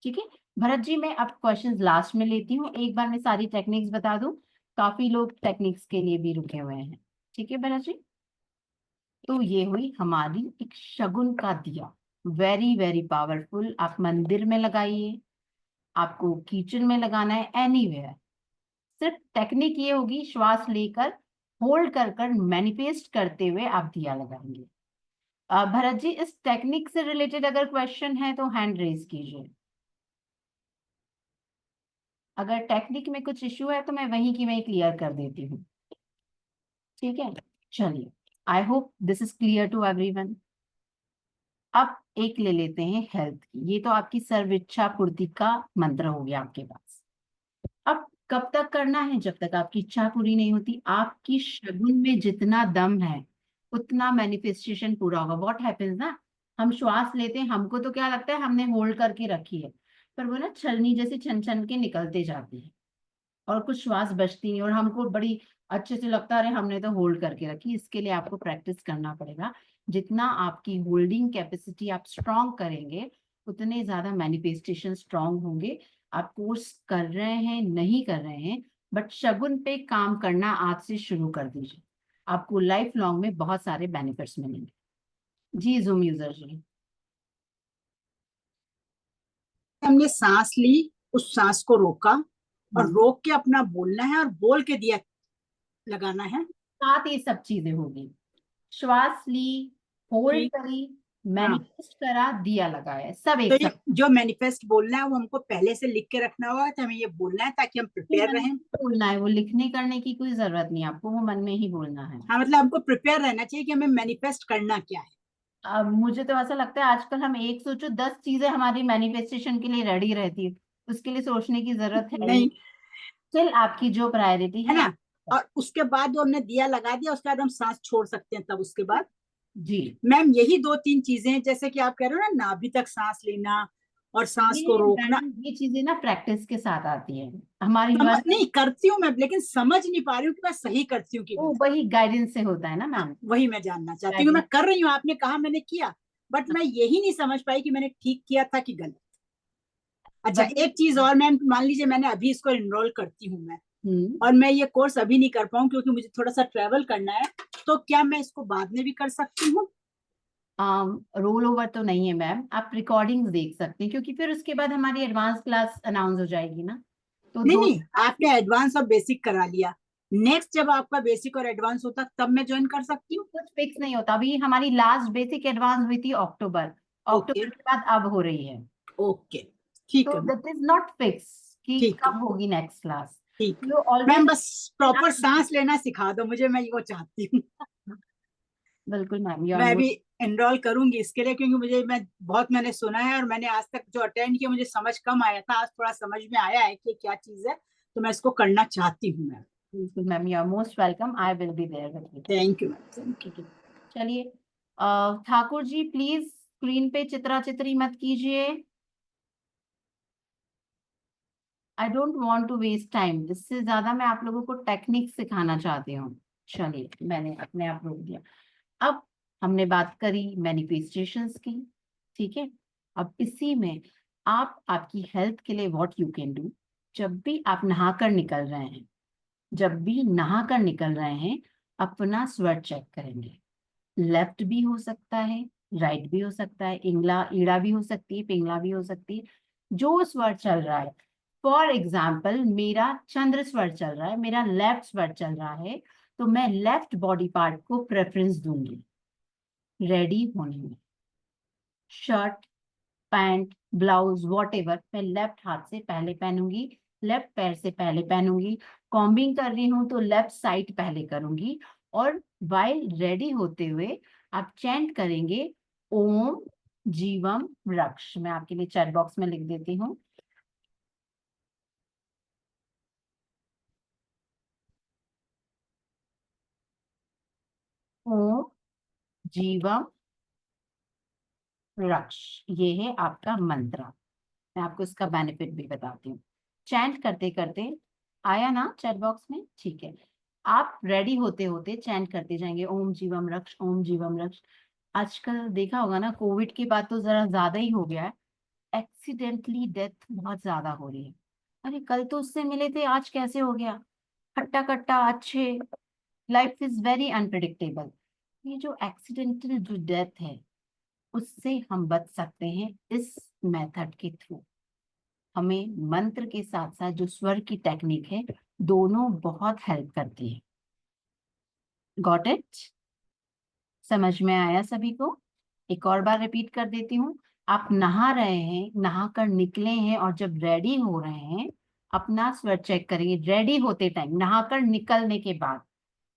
ठीक है भरत जी, मैं अब क्वेश्चंस लास्ट में लेती हूँ, एक बार मैं सारी टेक्निक्स बता दूं, काफी लोग टेक्निक्स के लिए भी रुके हुए हैं। ठीक है भरत जी, तो ये हुई हमारी एक शगुन का दिया, वेरी वेरी पावरफुल। आप मंदिर में लगाइए, आपको किचन में लगाना है, एनीवेयर। सिर्फ टेक्निक ये होगी, श्वास लेकर होल्ड कर कर मैनिफेस्ट करते हुए आप दिया लगाएंगे। भरत जी, इस टेक्निक से रिलेटेड अगर क्वेश्चन है तो हैंड रेज कीजिए। अगर टेक्निक में कुछ इश्यू है तो मैं वहीं की वहीं क्लियर कर देती हूँ। ठीक है, चलिए, I hope this is clear to everyone. अब एक ले लेते हैं हेल्थ की। ये तो आपकी सर्व इच्छा पूर्ति का मंत्र हो गया आपके पास। अब कब तक करना है? जब तक आपकी इच्छा पूरी नहीं होती। आपकी शगुन में जितना दम है उतना मैनिफेस्टेशन पूरा होगा। व्हाट हैपेंस ना, हम श्वास लेते हैं, हमको तो क्या लगता है हमने होल्ड करके रखी है, पर वो ना छलनी जैसे छन छन के निकलते जाती है और कुछ श्वास बचती नहीं, और हमको बड़ी अच्छे से लगता है अरे हमने तो होल्ड करके रखी। इसके लिए आपको प्रैक्टिस करना पड़ेगा। जितना आपकी होल्डिंग कैपेसिटी आप स्ट्रॉन्ग करेंगे, उतने ज्यादा मैनिफेस्टेशन स्ट्रॉन्ग होंगे। आप कोर्स कर रहे हैं नहीं कर रहे हैं, बट शगुन पे काम करना आज से शुरू कर दीजिए, आपको लाइफ लॉन्ग में बहुत सारे बेनिफिट्स मिलेंगे। जी जूम यूजर जी। हमने सांस ली, उस सांस को रोका और हम्म, रोक के अपना बोलना है और बोल के दिया लगाना है। साथ ये सब चीजें होगी। श्वास ली, होल्ड ठीक। करी, मैनिफेस्ट करा, दिया लगाया, सब तो एक ये साथ। जो मैनिफेस्ट बोलना है वो हमको पहले से लिख के रखना होगा, तो हमें ये बोलना है ताकि हम प्रिपेयर रहें। बोलना है, वो लिखने करने की कोई जरूरत नहीं, आपको वो मन में ही बोलना है। हाँ, मतलब हमको प्रिपेयर रहना चाहिए कि हमें मैनिफेस्ट करना क्या है। अब मुझे तो ऐसा लगता है आजकल हम एक सोचो 10 चीजें हमारी मैनिफेस्टेशन के लिए रेडी रहती है, उसके लिए सोचने की जरूरत है नहीं, स्टिल आपकी जो प्रायोरिटी है है ना। और उसके बाद वो हमने दिया लगा दिया, उसके बाद हम सांस छोड़ सकते हैं, तब उसके बाद। जी, मैम यही 2-3 चीजें हैं, जैसे कि आप कह रहे हो ना, नाभि तक सांस लेना और सांस को ये रोकना। मैडम ये चीजें ना प्रैक्टिस के साथ आती है हमारी नहीं करती हूँ मैं, लेकिन समझ नहीं पा रही हूँ कि मैं सही करती हूँ कि वो गलत। वही गाइडेंस से होता है ना मैम। वही मैं जानना चाहती हूँ। मैं कर रही हूँ, आपने कहा मैंने किया, बट मैं यही नहीं समझ पाई कि मैंने ठीक किया था कि गलत। अच्छा, वही एक चीज और मैम, मान लीजिए मैंने अभी इसको इनरोल करती हूँ मैं, हम्म और मैं ये कोर्स अभी नहीं कर पाऊँ क्योंकि मुझे थोड़ा सा ट्रेवल करना है, तो क्या मैं इसको बाद में भी कर सकती हूँ? रोल ओवर तो नहीं है मैम, आप रिकॉर्डिंग्स देख सकते हैं क्योंकि फिर उसके बाद हमारी एडवांस क्लास अनाउंस हो जाएगी ना, तो नहीं दो नहीं, आपने एडवांस और बेसिक करा लिया, नेक्स्ट जब आपका बेसिक और एडवांस होता तब मैं ज्वाइन कर सकती हूँ? कुछ फिक्स नहीं होता। अभी हमारी लास्ट बेसिक एडवांस हुई थी अक्टूबर, ओके, अक्टूबर के बाद अब हो रही है, ओके, ठीक तो है, दैट इज नॉट फिक्स कि ठीक है, कब होगी नेक्स्ट क्लास। ठीक। यू मैम ऑलवेज बस प्रॉपर सांस लेना सिखा दो मुझे, मैं वो चाहती हूँ। बिल्कुल मैम, यू आर मैं मोस्ट। भी एनरोल करूंगी इसके लिए, क्योंकि मैंने सुना है, और मैंने आज तक जो अटेंड किया मुझे समझ कम आया था, आज थोड़ा समझ में आया है कि क्या चीज है, तो मैं इसको करना चाहती हूँ मैम। बिल्कुल ma'am, you are most welcome, I will be there with you. Thank you ma'am, thank you. ठीक है, चलिए ठाकुर जी प्लीज स्क्रीन पे चित्रा चित्री मत कीजिए, I don't want to waste time, इससे ज्यादा मैं आप लोगों को टेक्निक सिखाना चाहती हूँ। चलिए, मैंने अपने आप रोक दिया। अब हमने बात करी मैनिफेस्टेशंस की, ठीक है। अब इसी में आप आपकी हेल्थ के लिए व्हाट यू कैन डू, जब भी आप नहाकर निकल रहे हैं, जब भी नहाकर निकल रहे हैं, अपना स्वेट चेक करेंगे। लेफ्ट भी हो सकता है, राइट भी हो सकता है, इंगला ईड़ा भी हो सकती है, पिंगला भी हो सकती है, जो स्वर चल रहा है। फॉर एग्जाम्पल मेरा चंद्र स्वर चल रहा है, मेरा लेफ्ट स्वर चल रहा है, तो मैं लेफ्ट बॉडी पार्ट को प्रेफरेंस दूंगी रेडी होने में। Shirt, pant, blouse, what ever, मैं लेफ्ट हाथ से पहले पहनूंगी, लेफ्ट पैर से पहले पहनूंगी। कॉम्बिंग कर रही हूँ तो लेफ्ट साइड पहले करूंगी। और वाइल रेडी होते हुए आप चैंट करेंगे ओम जीवम वृक्ष। मैं आपके लिए चैट बॉक्स में लिख देती हूँ। ओम जीवम वृक्ष, ये है आपका मंत्र। मैं आपको इसका बेनिफिट भी बताती हूँ। चैंट करते करते आया ना चैट बॉक्स में, ठीक है। आप रेडी होते होते चैंट करते जाएंगे ओम जीवम रक्ष, ओम जीवम रक्ष। आजकल देखा होगा ना, कोविड के बाद तो जरा ज्यादा ही हो गया है, एक्सीडेंटली डेथ बहुत ज्यादा हो रही है। अरे कल तो उससे मिले थे, आज कैसे हो गया, खट्टा खट्टा अच्छे। Life is very unpredictable. ये जो एक्सीडेंटल जो डेथ है, उससे हम बच सकते हैं इस मेथड के थ्रू। हमें मंत्र के साथ साथ जो स्वर की टेक्निक है, दोनों बहुत हेल्प करती है। Got it? समझ में आया सभी को? एक और बार रिपीट कर देती हूँ। आप नहा रहे हैं, नहाकर निकले हैं, और जब रेडी हो रहे हैं, अपना स्वर चेक करेंगे। रेडी होते टाइम, नहाकर निकलने के बाद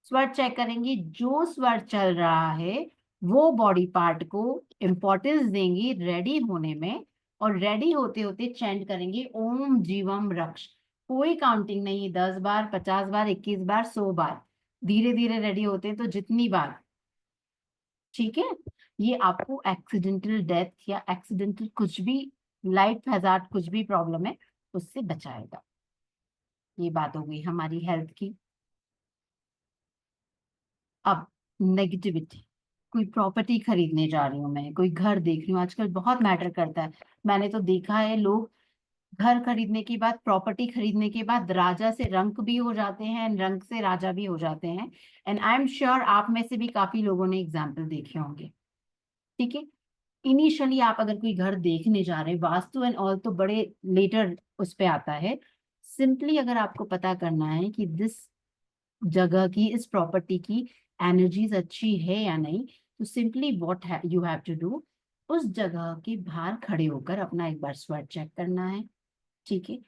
स्वर चेक करेंगे। जो स्वर चल रहा है वो बॉडी पार्ट को इम्पोर्टेंस देंगे रेडी होने में, और रेडी होते होते चैंट करेंगे ओम जीवम रक्ष। कोई काउंटिंग नहीं, 10 बार, 50 बार, 21 बार, 100 बार, धीरे धीरे रेडी होते हैं तो जितनी बार, ठीक है। ये आपको एक्सीडेंटल डेथ या एक्सीडेंटल कुछ भी, लाइफ हैजार्ड कुछ भी प्रॉब्लम है, उससे बचाएगा। ये बात हो गई हमारी हेल्थ की। अब नेगेटिविटी, कोई प्रॉपर्टी खरीदने जा रही हूँ मैं, कोई घर देख रही हूँ, आजकल बहुत मैटर करता है। मैंने तो देखा है लोग घर खरीदने के बाद, प्रॉपर्टी खरीदने के बाद राजा से रंक भी हो जाते हैं, रंक से राजा भी हो जाते हैं। एंड आई एम श्योर आप में से भी काफी लोगों ने एग्जाम्पल देखे होंगे, ठीक है। इनिशियली आप अगर कोई घर देखने जा रहे हैं, वास्तु एंड ऑल तो बड़े लेटर उस पे आता है। सिंपली अगर आपको पता करना है कि दिस जगह की, इस प्रॉपर्टी की एनर्जीज अच्छी है या नहीं, तो simply what you have to do, उस जगह के बाहर खड़े होकर अपना एक बार स्वर चेक करना है। ठीक है,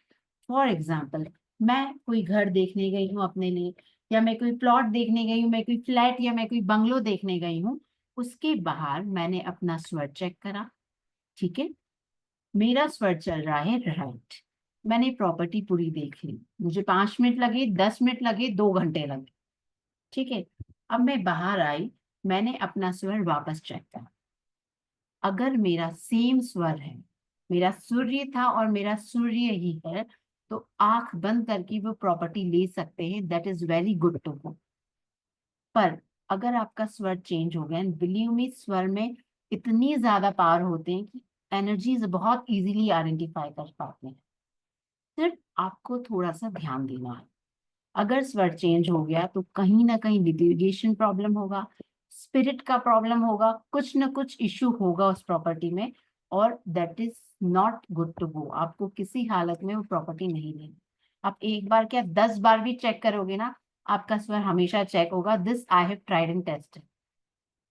फॉर एग्जाम्पल मैं कोई घर देखने गई हूँ अपने लिए, या मैं कोई प्लॉट देखने गई हूँ, मैं कोई फ्लैट या मैं कोई बंगलो देखने गई हूँ, उसके बाहर मैंने अपना स्वर चेक करा। ठीक है, मेरा स्वर चल रहा है राइट, मैंने प्रॉपर्टी पूरी देख ली, मुझे 5 मिनट लगे, 10 मिनट लगे, 2 घंटे लगे। ठीक है, अब मैं बाहर आई, मैंने अपना स्वर वापस चेक करा। अगर मेरा सेम स्वर है, मेरा सूर्य था और मेरा सूर्य ही है, तो आंख बंद करके वो प्रॉपर्टी ले सकते हैं, that is very good to go. पर अगर आपका स्वर चेंज हो गया, बिलीव मी, स्वर में इतनी ज्यादा पावर होते हैं कि एनर्जीज बहुत इजीली आइडेंटिफाई कर पाते हैं। सिर्फ आपको थोड़ा सा ध्यान देना है। अगर स्वर चेंज हो गया तो कहीं ना कहीं लिटिगेशन प्रॉब्लम होगा, स्पिरिट का प्रॉब्लम होगा, कुछ ना कुछ इश्यू होगा उस प्रॉपर्टी में, और that is not good to go. आपको किसी हालत में वो प्रॉपर्टी नहीं लेनी। आप एक बार क्या 10 बार भी चेक करोगे ना, आपका स्वर हमेशा चेक होगा। This I have tried and tested.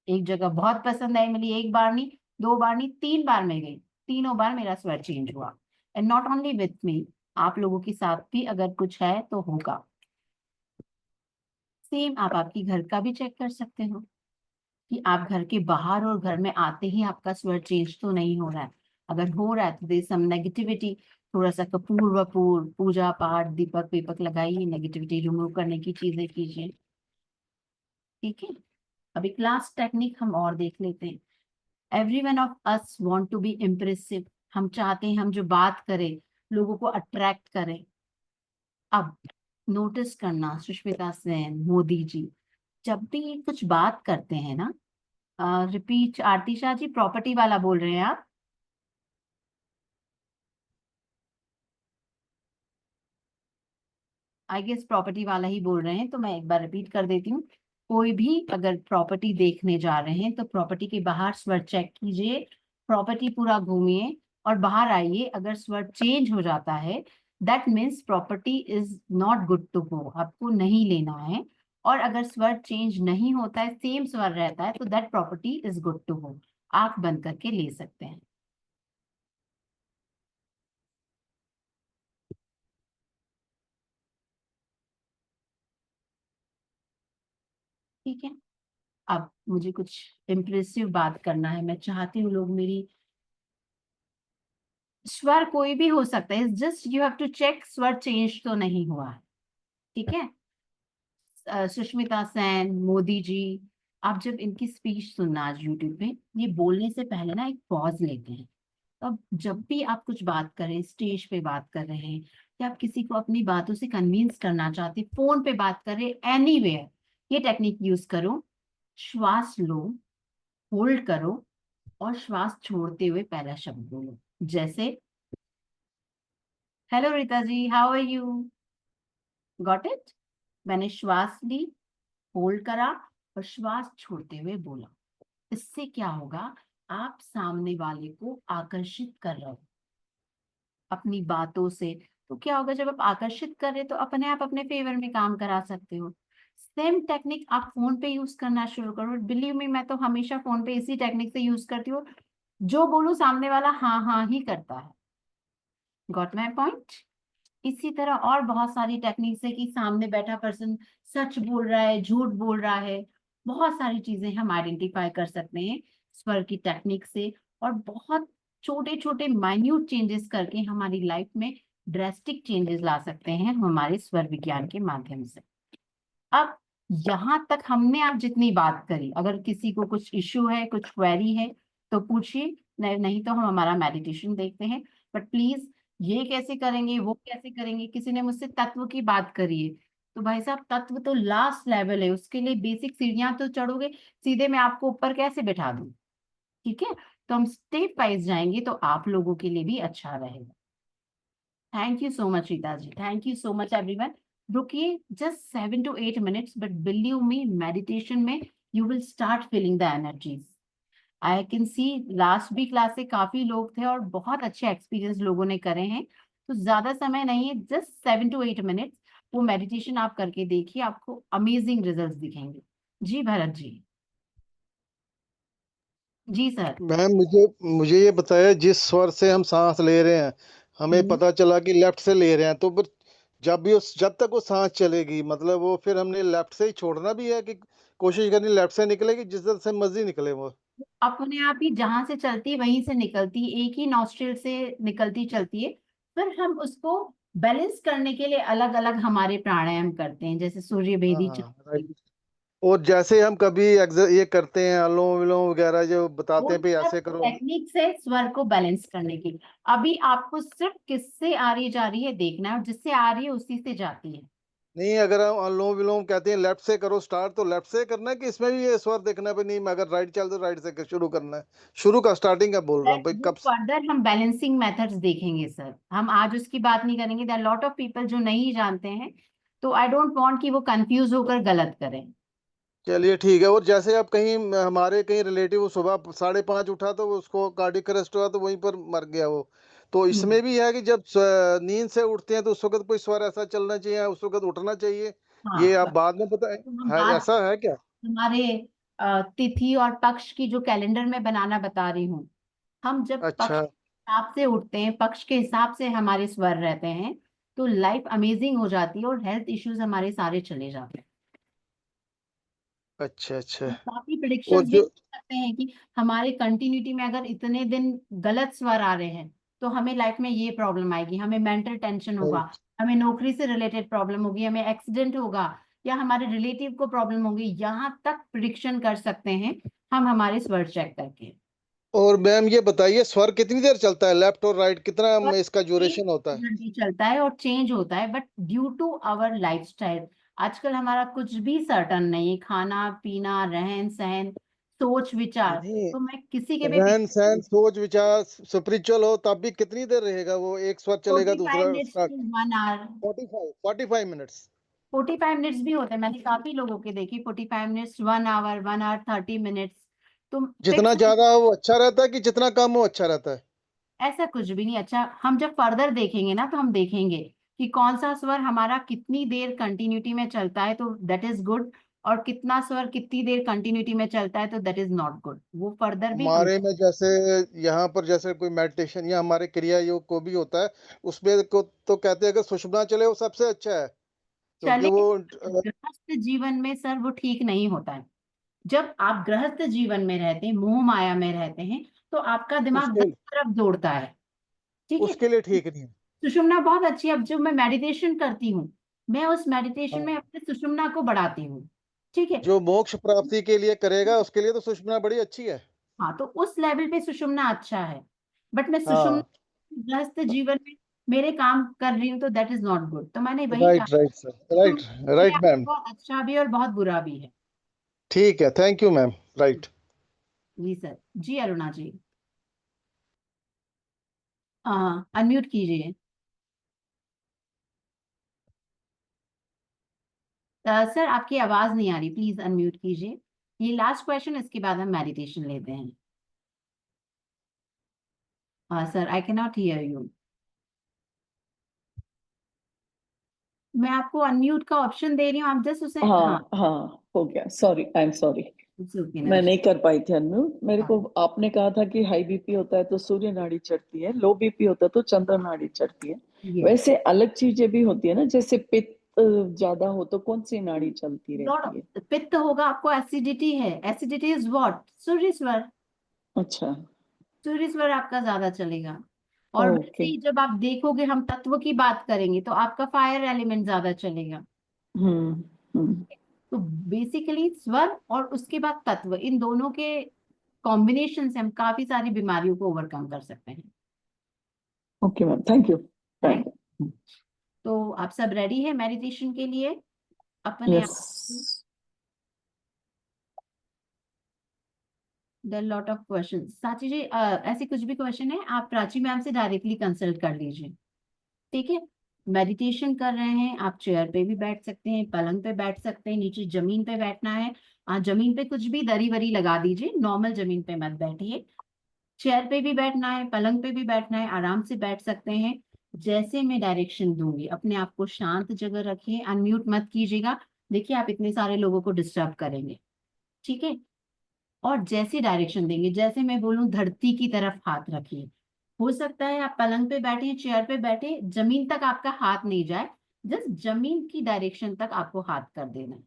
एक जगह बहुत पसंद आई मिली, एक बार नहीं, 2 बार नहीं, 3 बार में गई, तीनों बार मेरा स्वर चेंज हुआ। And not only with me, आप लोगों के साथ भी अगर कुछ है तो होगा। सेम आप आपकी घर का भी चेक कर सकते हो कि आप घर के बाहर और घर में आते ही आपका स्वर चेंज तो नहीं हो रहा है। अगर हो रहा है तो देयर सम नेगेटिविटी। थोड़ा सा कपूर वपूर, पूजा पाठ, दीपक वीपक लगाइए, नेगेटिविटी रिमूव करने की चीजें कीजिए। ठीक है, अभी क्लास टेक्निक हम और देख लेते हैं। Every one of us want to be impressive. हम चाहते हैं हम जो बात करें लोगों को अट्रैक्ट करें। अब नोटिस करना, सुष्मिता सेन, मोदी जी जब भी ये कुछ बात करते हैं ना, रिपीट, आरती शाह जी प्रॉपर्टी वाला बोल रहे हैं आप? आई गेस प्रॉपर्टी वाला ही बोल रहे हैं, तो मैं एक बार रिपीट कर देती हूँ। कोई भी अगर प्रॉपर्टी देखने जा रहे हैं तो प्रॉपर्टी के बाहर स्वर चेक कीजिए, प्रॉपर्टी पूरा घूमिए और बाहर आइए। अगर स्वर चेंज हो जाता है, that means property is not good to go, आपको नहीं लेना है। और अगर स्वर चेंज नहीं होता है, सेम स्वर रहता है, तो that property is good to go, आंख बंद करके ले सकते हैं। ठीक है, अब मुझे कुछ इम्प्रेसिव बात करना है। मैं चाहती हूँ लोग मेरी, स्वर कोई भी हो सकता है, just you have to check स्वर चेंज तो नहीं हुआ है। ठीक है, सुष्मिता सेन, मोदी जी, आप जब इनकी स्पीच सुनना आज यूट्यूब पे, ये बोलने से पहले ना एक पॉज लेते हैं। अब जब भी आप कुछ बात करें, स्टेज पे बात कर रहे हैं, या आप किसी को अपनी बातों से कन्विंस करना चाहते, फोन पे बात कर रहे, एनीवेयर, ये टेक्निक यूज करो। श्वास लो, होल्ड करो और श्वास छोड़ते हुए पहला शब्द बोलो। जैसे hello Rita ji, how are you, got it. मैंने श्वास ली, होल्ड करा और श्वास छोड़ते हुए बोला। इससे क्या होगा, आप सामने वाले को आकर्षित कर रहे हो अपनी बातों से। तो क्या होगा, जब आप आकर्षित कर रहे तो अपने आप अपने फेवर में काम करा सकते हो। सेम टेक्निक आप फोन पे यूज करना शुरू करो। बिलीव मी, मैं तो हमेशा फोन पे इसी टेक्निक से यूज करती हूँ। जो बोलूं सामने वाला हाँ हाँ ही करता है। Got my point. इसी तरह और बहुत सारी टेक्निक्स है कि सामने बैठा पर्सन सच बोल रहा है, झूठ बोल रहा है। बहुत सारी चीजें हम आइडेंटिफाई कर सकते हैं स्वर की टेक्निक से, और बहुत छोटे छोटे माइन्यूट चेंजेस करके हमारी लाइफ में ड्रेस्टिक चेंजेस ला सकते हैं हमारे स्वर विज्ञान के माध्यम से। अब यहाँ तक हमने आप जितनी बात करी, अगर किसी को कुछ इश्यू है, कुछ क्वेरी है तो पूछिए, नहीं तो हम हमारा मेडिटेशन देखते हैं। बट प्लीज, ये कैसे करेंगे, वो कैसे करेंगे, किसी ने मुझसे तत्व की बात करी है, तो भाई साहब तत्व तो लास्ट लेवल है, उसके लिए बेसिक सीढ़ियां तो चढ़ोगे, सीधे मैं आपको ऊपर कैसे बैठा दूं। ठीक है, तो हम स्टेप वाइज जाएंगे तो आप लोगों के लिए भी अच्छा रहेगा। Thank you so much Rita ji, thank you so much everyone. रुकिए just 7 to 8 minutes, but believe me, meditation में you will start feeling the energies. I can see last भी क्लास से काफी लोग थे और बहुत अच्छे एक्सपीरियंस लोगों ने करे हैं। तो ज्यादा समय नहीं है, जस्ट 7 to 8 minutes वो मेडिटेशन आप करके देखिए, आपको अमेजिंग रिजल्ट्स दिखेंगे। जी भरत जी। जी सर। मैम मुझे मुझे ये बताया, जिस स्वर से हम सांस ले रहे हैं, हमें हम्म। पता चला कि लेफ्ट से ले रहे हैं, तो फिर जब तक वो सांस चलेगी, मतलब वो फिर हमने लेफ्ट से ही छोड़ना भी है कि कोशिश करनी लेफ्ट से निकलेगी, जिस तरह से मर्जी निकले वो? अपने आप ही जहां से चलती है वहीं से निकलती है, एक ही नॉस्ट्रिल से निकलती चलती है। फिर हम उसको बैलेंस करने के लिए अलग अलग हमारे प्राणायाम करते हैं, जैसे सूर्य हाँ भेदी हाँ, चक्र। राइट। और जैसे हम कभी ये करते हैं, अनुलोम विलोम वगैरह जो बताते वो हैं भाई सब ऐसे करो। टेक्निक्स है स्वर को बैलेंस करने की। अभी आपको सिर्फ किससे आ रही जा रही है देखना है, और जिससे आ रही है उसी से जाती है। नहीं, अगर हम अनुलोम विलोम कहते हैं लेफ्ट से करो स्टार्ट, तो लेफ्ट से करना है कि इसमें भी ये स्वर देखना है? भाई नहीं, मैं अगर राइट चल तो राइट से शुरू करना है? शुरू का स्टार्टिंग का बोल रहा हूँ भाई, वो कब फर्दर हम बैलेंसिंग मेथड्स देखेंगे सर, हम आज उसकी बात नहीं करेंगे। There are lot of people जो नहीं जानते हैं, तो आई डोंट वांट कि वो कंफ्यूज होकर गलत करें। चलिए ठीक है। और जैसे अब कहीं हमारे कहीं रिलेटिव सुबह 5:30 उठा तो उसको कार्डियक अरेस्ट हुआ, तो वहीं पर मर गया वो। तो हम्म। इसमें भी है कि जब नींद से उठते हैं तो उस वक्त कोई स्वर ऐसा चलना चाहिए या उस वक्त उठना चाहिए? ये हाँ, आप बाद में पता तो हम है बात ऐसा है क्या? हमारे तिथि और पक्ष की जो कैलेंडर में बनाना बता रही हूँ। हम जब पक्ष अच्छा के हिसाब से उठते हैं, पक्ष के हिसाब से हमारे स्वर रहते हैं, तो लाइफ अमेजिंग हो जाती है और हेल्थ इश्यूज हमारे सारे चले जाते हैं। अच्छा अच्छा। हम काफी और प्रिडिक्शंस भी जो कर सकते हैं कि हमारे कंटिन्यूटी में अगर इतने दिन गलत स्वर आ रहे हैं, तो हमें लाइफ में ये प्रॉब्लम आएगी, हमें मेंटल टेंशन होगा, हमें नौकरी से रिलेटेड प्रॉब्लम होगी, हमें एक्सीडेंट होगा, या हमारे रिलेटिव को प्रॉब्लम होगी। यहाँ तक प्रिडिक्शन कर सकते हैं हम हमारे स्वर चेक करके। और मैम ये बताइए, स्वर कितनी देर चलता है, लेफ्ट और राइट, कितना पर इसका चेंज ड्यूरेशन होता है? जल्दी चलता है और चेंज होता है, but due to our lifestyle आजकल हमारा कुछ भी सर्टन नहीं है, खाना पीना रहन सहन सोच विचार। नहीं, तो मैं किसी के भी रहन सहन सोच विचार स्पिरिचुअल हो तब भी कितनी देर रहेगा वो? एक स्वर चलेगा 45 दूसरा minutes start. To 1 hour. 45 minutes. 45 minutes भी होते हैं, मैंने काफी लोगों के देखी, 45 मिनट्स, 1 आवर, 1 आवर 30 मिनट्स। तो जितना फिक्स ज्यादा हो वो अच्छा रहता है कि जितना कम हो अच्छा रहता है? ऐसा कुछ भी नहीं। अच्छा, हम जब फर्दर देखेंगे ना, तो हम देखेंगे कि कौन सा स्वर हमारा कितनी देर कंटिन्यूटी में चलता है, तो दैट इज गुड। और कितना स्वर कितनी देर कंटिन्यूटी में चलता है, तो दैट इज नॉट गुड। वो फर्दर भी हम। हमारे में जैसे यहाँ पर जैसे कोई मेडिटेशन या हमारे क्रिया योग को भी होता है, उसमें को तो कहते हैं कि सुषुम्ना चले वो सबसे अच्छा है, क्योंकि चले, वो गृहस्थ जीवन में सर वो ठीक नहीं होता है। जब आप गृहस्थ जीवन में रहते हैं, मोह माया में रहते हैं, तो आपका दिमाग उसके 10 तरफ दौड़ता है। ठीक है। उसके लिए ठीक नहीं है। सुषुम्ना बहुत अच्छी है। अब जो मैं मेडिटेशन करती हूँ, मैं उस मेडिटेशन में हाँ, अपने सुषुम्ना को बढ़ाती हूँ। ठीक है। जो मोक्ष प्राप्ति के लिए करेगा उसके लिए तो सुषुम्ना बड़ी अच्छी है। हाँ, तो उस लेवल पे सुषुम्ना अच्छा है। बट मैं सुषुम्ना हाँ, गृहस्थ जीवन में मेरे काम कर रही हूँ, तो दैट इज नॉट गुड। तो मैंने वही कहा, राइट राइट सर, राइट सुषुम्ना अपने राइट आप में मैम। बहुत अच्छा भी है और बहुत बुरा भी है। ठीक है, थैंक यू मैम। राइट। जी सर। जी अरुणा जी, हाँ अनम्यूट कीजिए। सर आपकी आवाज नहीं आ रही, प्लीज अनम्यूट कीजिए। ये लास्ट क्वेश्चन, इसके बाद हम मेडिटेशन लेते हैं। Sir I can not here you. मैं आपको अनम्यूट का ऑप्शन दे रही हूँ, आप जस्ट उसे, हाँ। हाँ हाँ, हो गया। Sorry, I am sorry, it's okay मैं नरेश। नहीं कर पाई थी अनम्यूट। मेरे को हाँ, आपने कहा था कि हाई बीपी होता है तो सूर्य नाड़ी चढ़ती है, लो बीपी होता है तो चंद्र नाड़ी चढ़ती है। यस। वैसे अलग चीजें भी होती है ना, जैसे पित्त ज्यादा हो तो कौन सी नाड़ी चलती लॉट रहती है? पित्त होगा, आपको एसिडिटी है। Acidity is what? सूर्य स्वर। अच्छा। सूर्य स्वर आपका ज्यादा चलेगा। और वैसे ओके। ही जब आप देखोगे, हम तत्व की बात करेंगे, तो आपका फायर एलिमेंट ज्यादा चलेगा। हम्म। हम्म। तो बेसिकली स्वर और उसके बाद तत्व, इन दोनों के कॉम्बिनेशन से हम काफी सारी बीमारियों को ओवरकम कर सकते हैं। Okay ma'am, thank you. Thank. Thank you. तो आप सब रेडी है मेडिटेशन के लिए अपने आप? Yes. There lot of question. Sachi ji, ऐसे कुछ भी क्वेश्चन है, आप प्राची मैम से डायरेक्टली कंसल्ट कर लीजिए। ठीक है। मेडिटेशन कर रहे हैं, आप चेयर पे भी बैठ सकते हैं, पलंग पे बैठ सकते हैं, नीचे जमीन पे बैठना है। जमीन पे कुछ भी दरी वरी लगा दीजिए, नॉर्मल जमीन पे मत बैठिए। चेयर पे भी बैठना है, पलंग पे भी बैठना है, आराम से बैठ सकते हैं। जैसे मैं डायरेक्शन दूंगी, अपने आप को शांत जगह रखिए, अनम्यूट मत कीजिएगा। देखिए, आप इतने सारे लोगों को डिस्टर्ब करेंगे। ठीक है। और जैसी डायरेक्शन देंगे, जैसे मैं बोलूं धरती की तरफ हाथ रखिए। हो सकता है आप पलंग पे बैठे हैं, चेयर पे बैठे, जमीन तक आपका हाथ नहीं जाए, जस्ट जमीन की डायरेक्शन तक आपको हाथ कर देना है।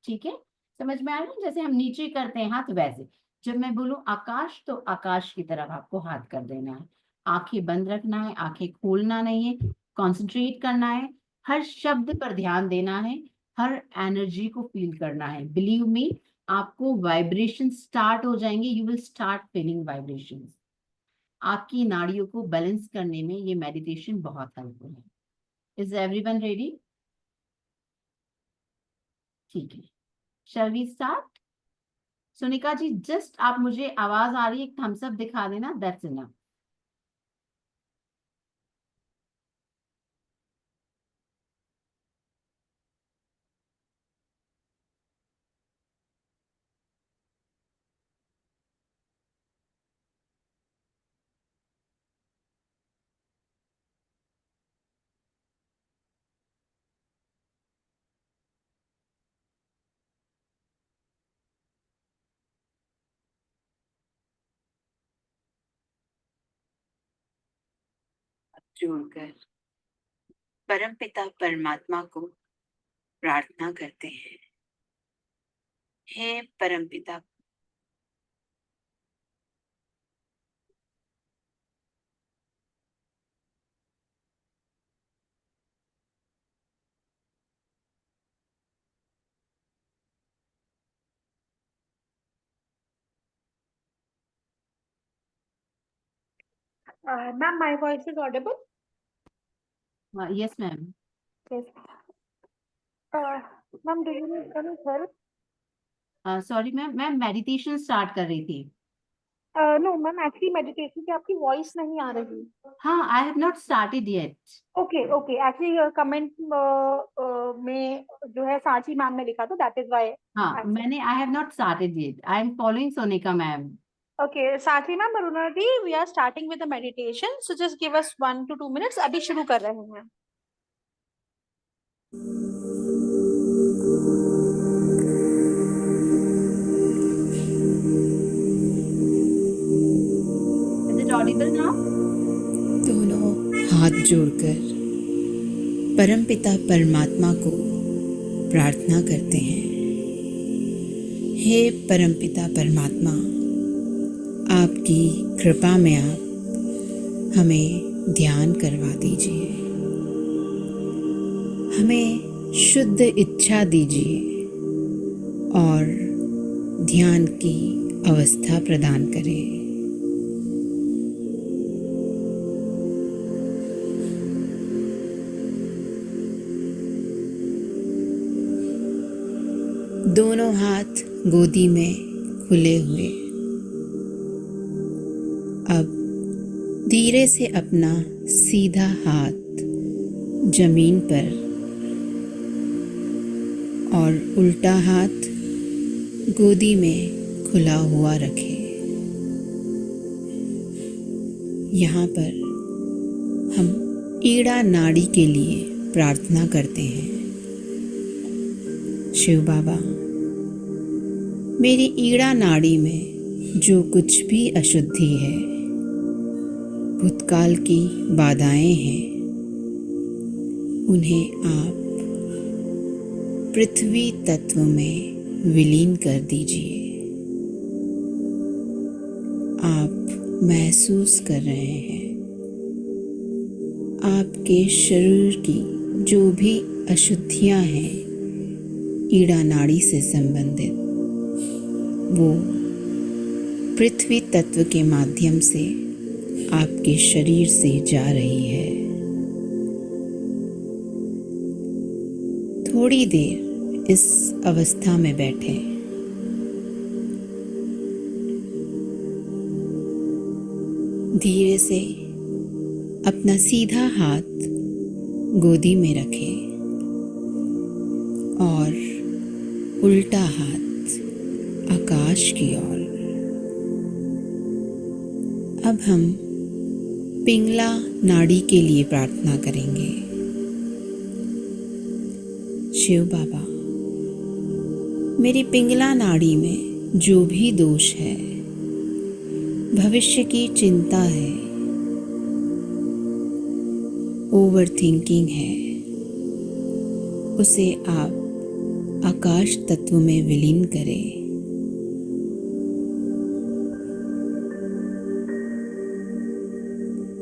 ठीक है, समझ में आ रहा है? जैसे हम नीचे करते हैं हाथ, वैसे जब मैं बोलूं आकाश तो आकाश की तरफ आपको हाथ कर देना है। आंखें बंद रखना है, आंखें खोलना नहीं है, कंसंट्रेट करना है, हर शब्द पर ध्यान देना है, हर एनर्जी को फील करना है। बिलीव मी, आपको वाइब्रेशन स्टार्ट हो जाएंगे, you will start feeling vibration. आपकी नाड़ियों को बैलेंस करने में ये मेडिटेशन बहुत हेल्पफुल है। Is everyone ready? ठीक है, shall we start? Sunika ji, just आप मुझे आवाज आ रही है, एक थम्स अप दिखा देना, दैट्स इनफ। जोड़कर परमपिता परमात्मा को प्रार्थना करते हैं। हे परमपिता, Ma'am, my voice is audible? Yes ma'am. Yes. Ma'am, do you need any help? Sorry ma'am, मैं मेडिटेशन स्टार्ट कर रही थी। No, ma'am, actually meditation की आपकी voice नहीं आ रही। हाँ, I have not started yet. Okay, okay. Actually, comment में जो है सांची मैम ने लिखा था, that is why. हाँ, मैंने I have not started yet, I am following Sonika ma'am. Okay, साथी ma'am, Aruna the, we are starting with the meditation. So just give us 1 to 2 minutes. अभी शुरू कर रहे हैं। Is it audible now? दोनों हाथ जोड़कर परमपिता परमात्मा को प्रार्थना करते हैं। हे परमपिता परमात्मा, आपकी कृपा में आप हमें ध्यान करवा दीजिए, हमें शुद्ध इच्छा दीजिए और ध्यान की अवस्था प्रदान करें। दोनों हाथ गोदी में खुले हुए। अब धीरे से अपना सीधा हाथ जमीन पर और उल्टा हाथ गोदी में खुला हुआ रखें। यहाँ पर हम ईड़ा नाड़ी के लिए प्रार्थना करते हैं। शिव बाबा, मेरी ईड़ा नाड़ी में जो कुछ भी अशुद्धि है, भूतकाल की बाधाएं हैं, उन्हें आप पृथ्वी तत्व में विलीन कर दीजिए। आप महसूस कर रहे हैं आपके शरीर की जो भी अशुद्धियां हैं ईड़ा नाड़ी से संबंधित, वो पृथ्वी तत्व के माध्यम से आपके शरीर से जा रही है। थोड़ी देर इस अवस्था में बैठें। धीरे से अपना सीधा हाथ गोदी में रखें और उल्टा हाथ आकाश की ओर। अब हम पिंगला नाड़ी के लिए प्रार्थना करेंगे। शिव बाबा, मेरी पिंगला नाड़ी में जो भी दोष है, भविष्य की चिंता है, ओवर थिंकिंग है, उसे आप आकाश तत्व में विलीन करें।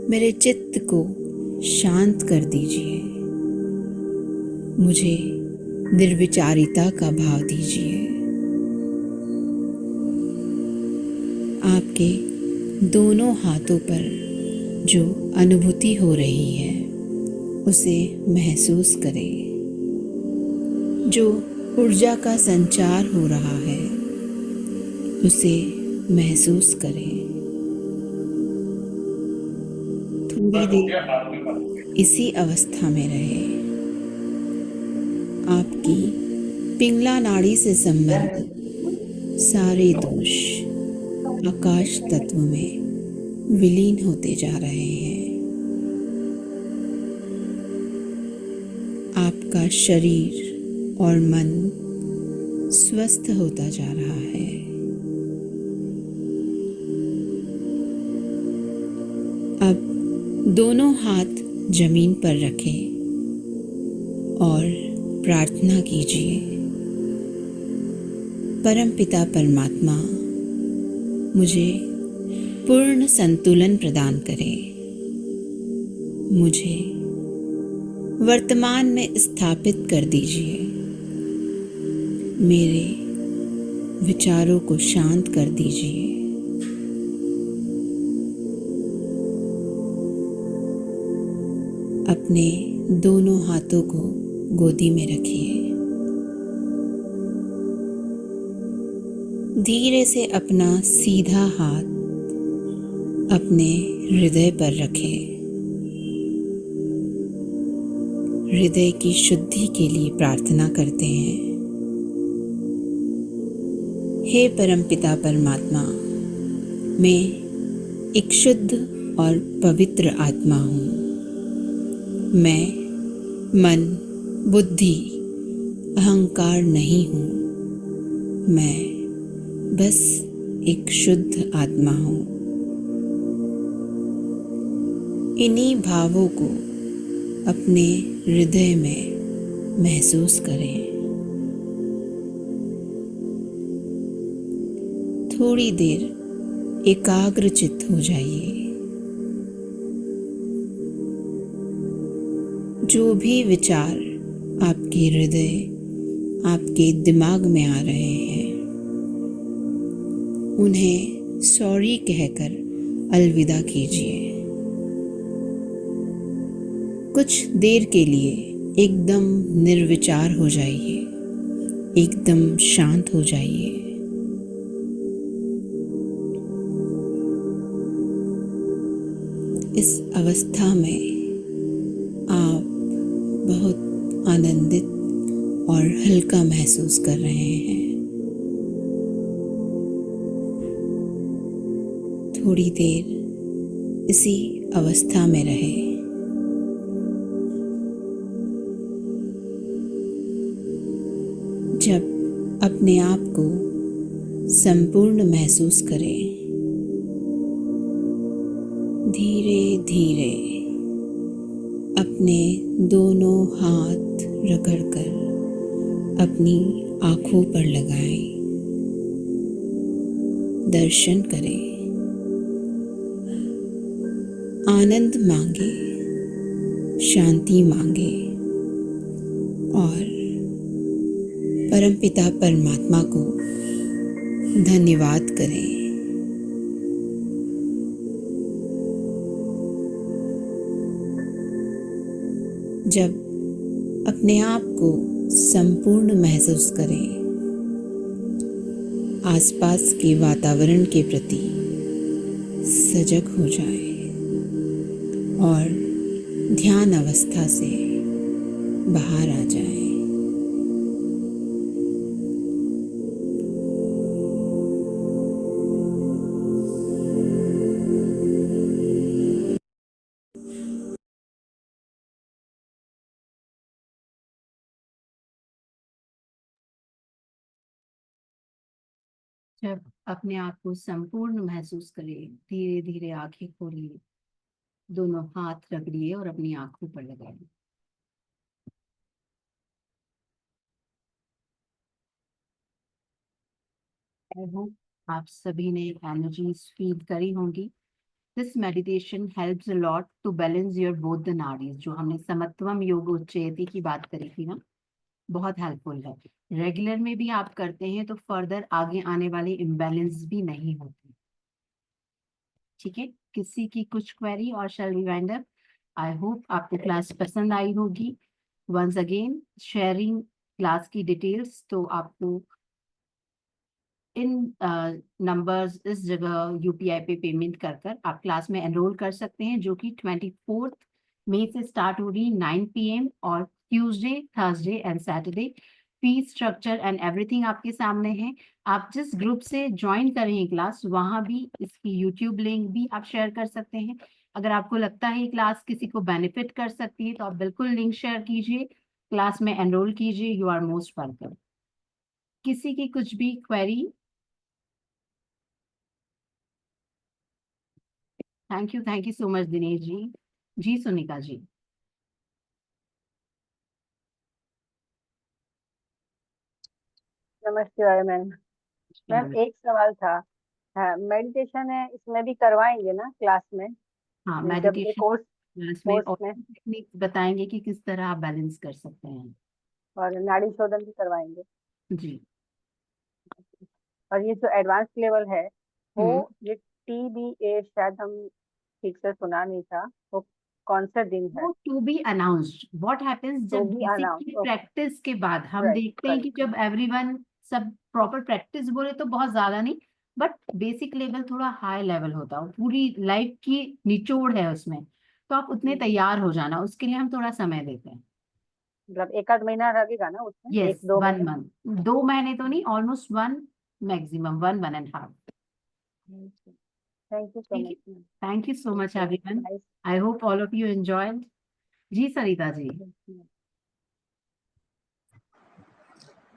मेरे चित्त को शांत कर दीजिए। मुझे निर्विचारिता का भाव दीजिए। आपके दोनों हाथों पर जो अनुभूति हो रही है उसे महसूस करें। जो ऊर्जा का संचार हो रहा है उसे महसूस करें। थोड़ी देर इसी अवस्था में रहे। आपकी पिंगला नाड़ी से संबंधित सारे दोष आकाश तत्व में विलीन होते जा रहे हैं। आपका शरीर और मन स्वस्थ होता जा रहा है। अब दोनों हाथ जमीन पर रखें और प्रार्थना कीजिए। परमपिता परमात्मा मुझे पूर्ण संतुलन प्रदान करें। मुझे वर्तमान में स्थापित कर दीजिए। मेरे विचारों को शांत कर दीजिए। अपने दोनों हाथों को गोदी में रखिए। धीरे से अपना सीधा हाथ अपने हृदय पर रखें। हृदय की शुद्धि के लिए प्रार्थना करते हैं। हे परमपिता परमात्मा, मैं एक शुद्ध और पवित्र आत्मा हूँ। मैं मन, बुद्धि, अहंकार नहीं हूँ। मैं बस एक शुद्ध आत्मा हूँ। इन्हीं भावों को अपने हृदय में महसूस करें। थोड़ी देर एकाग्र चित्त हो जाइए। जो भी विचार आपके हृदय, आपके दिमाग में आ रहे हैं, उन्हें सॉरी कहकर अलविदा कीजिए। कुछ देर के लिए एकदम निर्विचार हो जाइए, एकदम शांत हो जाइए। इस अवस्था में आप बहुत आनंदित और हल्का महसूस कर रहे हैं। थोड़ी देर इसी अवस्था में रहे। जब अपने आप को संपूर्ण महसूस करें, धीरे धीरे अपने दोनों हाथ रगड़कर अपनी आँखों पर लगाएं। दर्शन करें। आनंद मांगे, शांति मांगे और परमपिता परमात्मा को धन्यवाद करें। जब अपने आप को संपूर्ण महसूस करें, आसपास के वातावरण के प्रति सजग हो जाएं और ध्यान अवस्था से बाहर आ जाएं। जब अपने आप को संपूर्ण महसूस करें, धीरे धीरे आंखें खोलिए, दोनों हाथ रगड़िए और अपनी आंखों पर लगाइए। आई होप आप सभी ने एनर्जीज फील करी होंगी। This meditation helps a lot to balance your both the नाड़ीज, जो हमने समत्वम योग उच्चयति की बात करी थी ना, बहुत हेल्पफुल है। रेगुलर में भी आप करते हैं तो फर्दर आगे आने वाले इम्बैलेंस भी नहीं होते। ठीक है, किसी की कुछ क्वेरी और shall we wind up? I hope आपको क्लास पसंद आई होगी। वंस अगेन शेयरिंग क्लास की डिटेल्स, तो आपको इन नंबर्स इस जगह यूपीआई पे पेमेंट कर कर आप क्लास में एनरोल कर सकते हैं, जो कि 24 मई से स्टार्ट हो रही 9 PM और Tuesday, Thursday and Saturday. Fees structure and everything आपके सामने है। आप जिस ग्रुप से ज्वाइन करेंगे क्लास, वहां भी इसकी यूट्यूब लिंक भी आप शेयर कर सकते हैं। अगर आपको लगता है क्लास किसी को बेनिफिट कर सकती है तो आप बिल्कुल लिंक शेयर कीजिए, क्लास में एनरोल कीजिए। You are most welcome. किसी की कुछ भी query? Thank you so much Dinesh ji. जी सुनिका जी। नमस्ते मैम। मैम एक सवाल था। हाँ, मेडिटेशन है, इसमें भी करवाएंगे ना क्लास में? हाँ, जब ये मेडिटेशन कोर्स क्लास में और में टेक्निक बताएंगे कि किस तरह आप बैलेंस कर सकते हैं। और नाड़ी शोधन भी करवाएंगे। जी। और ये जो एडवांस लेवल है वो हम्म ये TBA, शायद हम ठीक से सुना नहीं था, वो कौन सा दिन है? वो to be announced. What happens, तो जब भी बेसिक अनाउंस, की ओके, प्रैक्टिस के बाद हम राइट, देखते हैं कि करेक्ट। जब एवरीवन सब प्रॉपर प्रैक्टिस बोले तो बहुत ज्यादा नहीं, बट बेसिक लेवल थोड़ा हाई लेवल होता है, पूरी लाइफ की निचोड़ है उसमें, तो आप उतने तैयार हो जाना, उसके लिए हम थोड़ा समय देते हैं। मतलब एक आध महीना लगेगा ना उसमें, यस, 1-2 1 महीना? मंथ, 2 महीने तो नहीं, almost 1, maximum 1.5 thank you so ठीक है। Much ma'am. Thank you so much everyone. Nice. I hope all of you enjoyed. जी सरिता जी।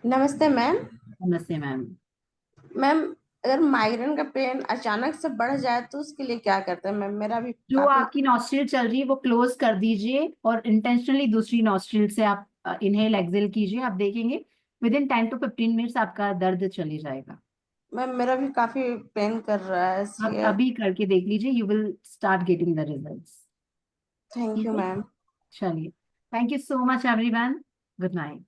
नमस्ते मैम। नमस्ते मैम। मैम, अगर माइग्रेन का पेन अचानक से बढ़ जाए तो उसके लिए क्या करते हैं मैम? मेरा भी जो काफी। आपकी नॉस्ट्रिल चल रही है वो क्लोज कर दीजिए और इंटेंशनली दूसरी नॉस्ट्रिल से आप इनहेल एक्सेल कीजिए। आप देखेंगे विद इन 10 to 15 मिनट्स आपका दर्द चले जाएगा। मैम मेरा भी काफी पेन कर रहा है आप इसलिए। अभी करके देख लीजिए, you will start getting the results. Thank ठीक यू है, मैम। चलिए। Thank you so much everyone. Good night.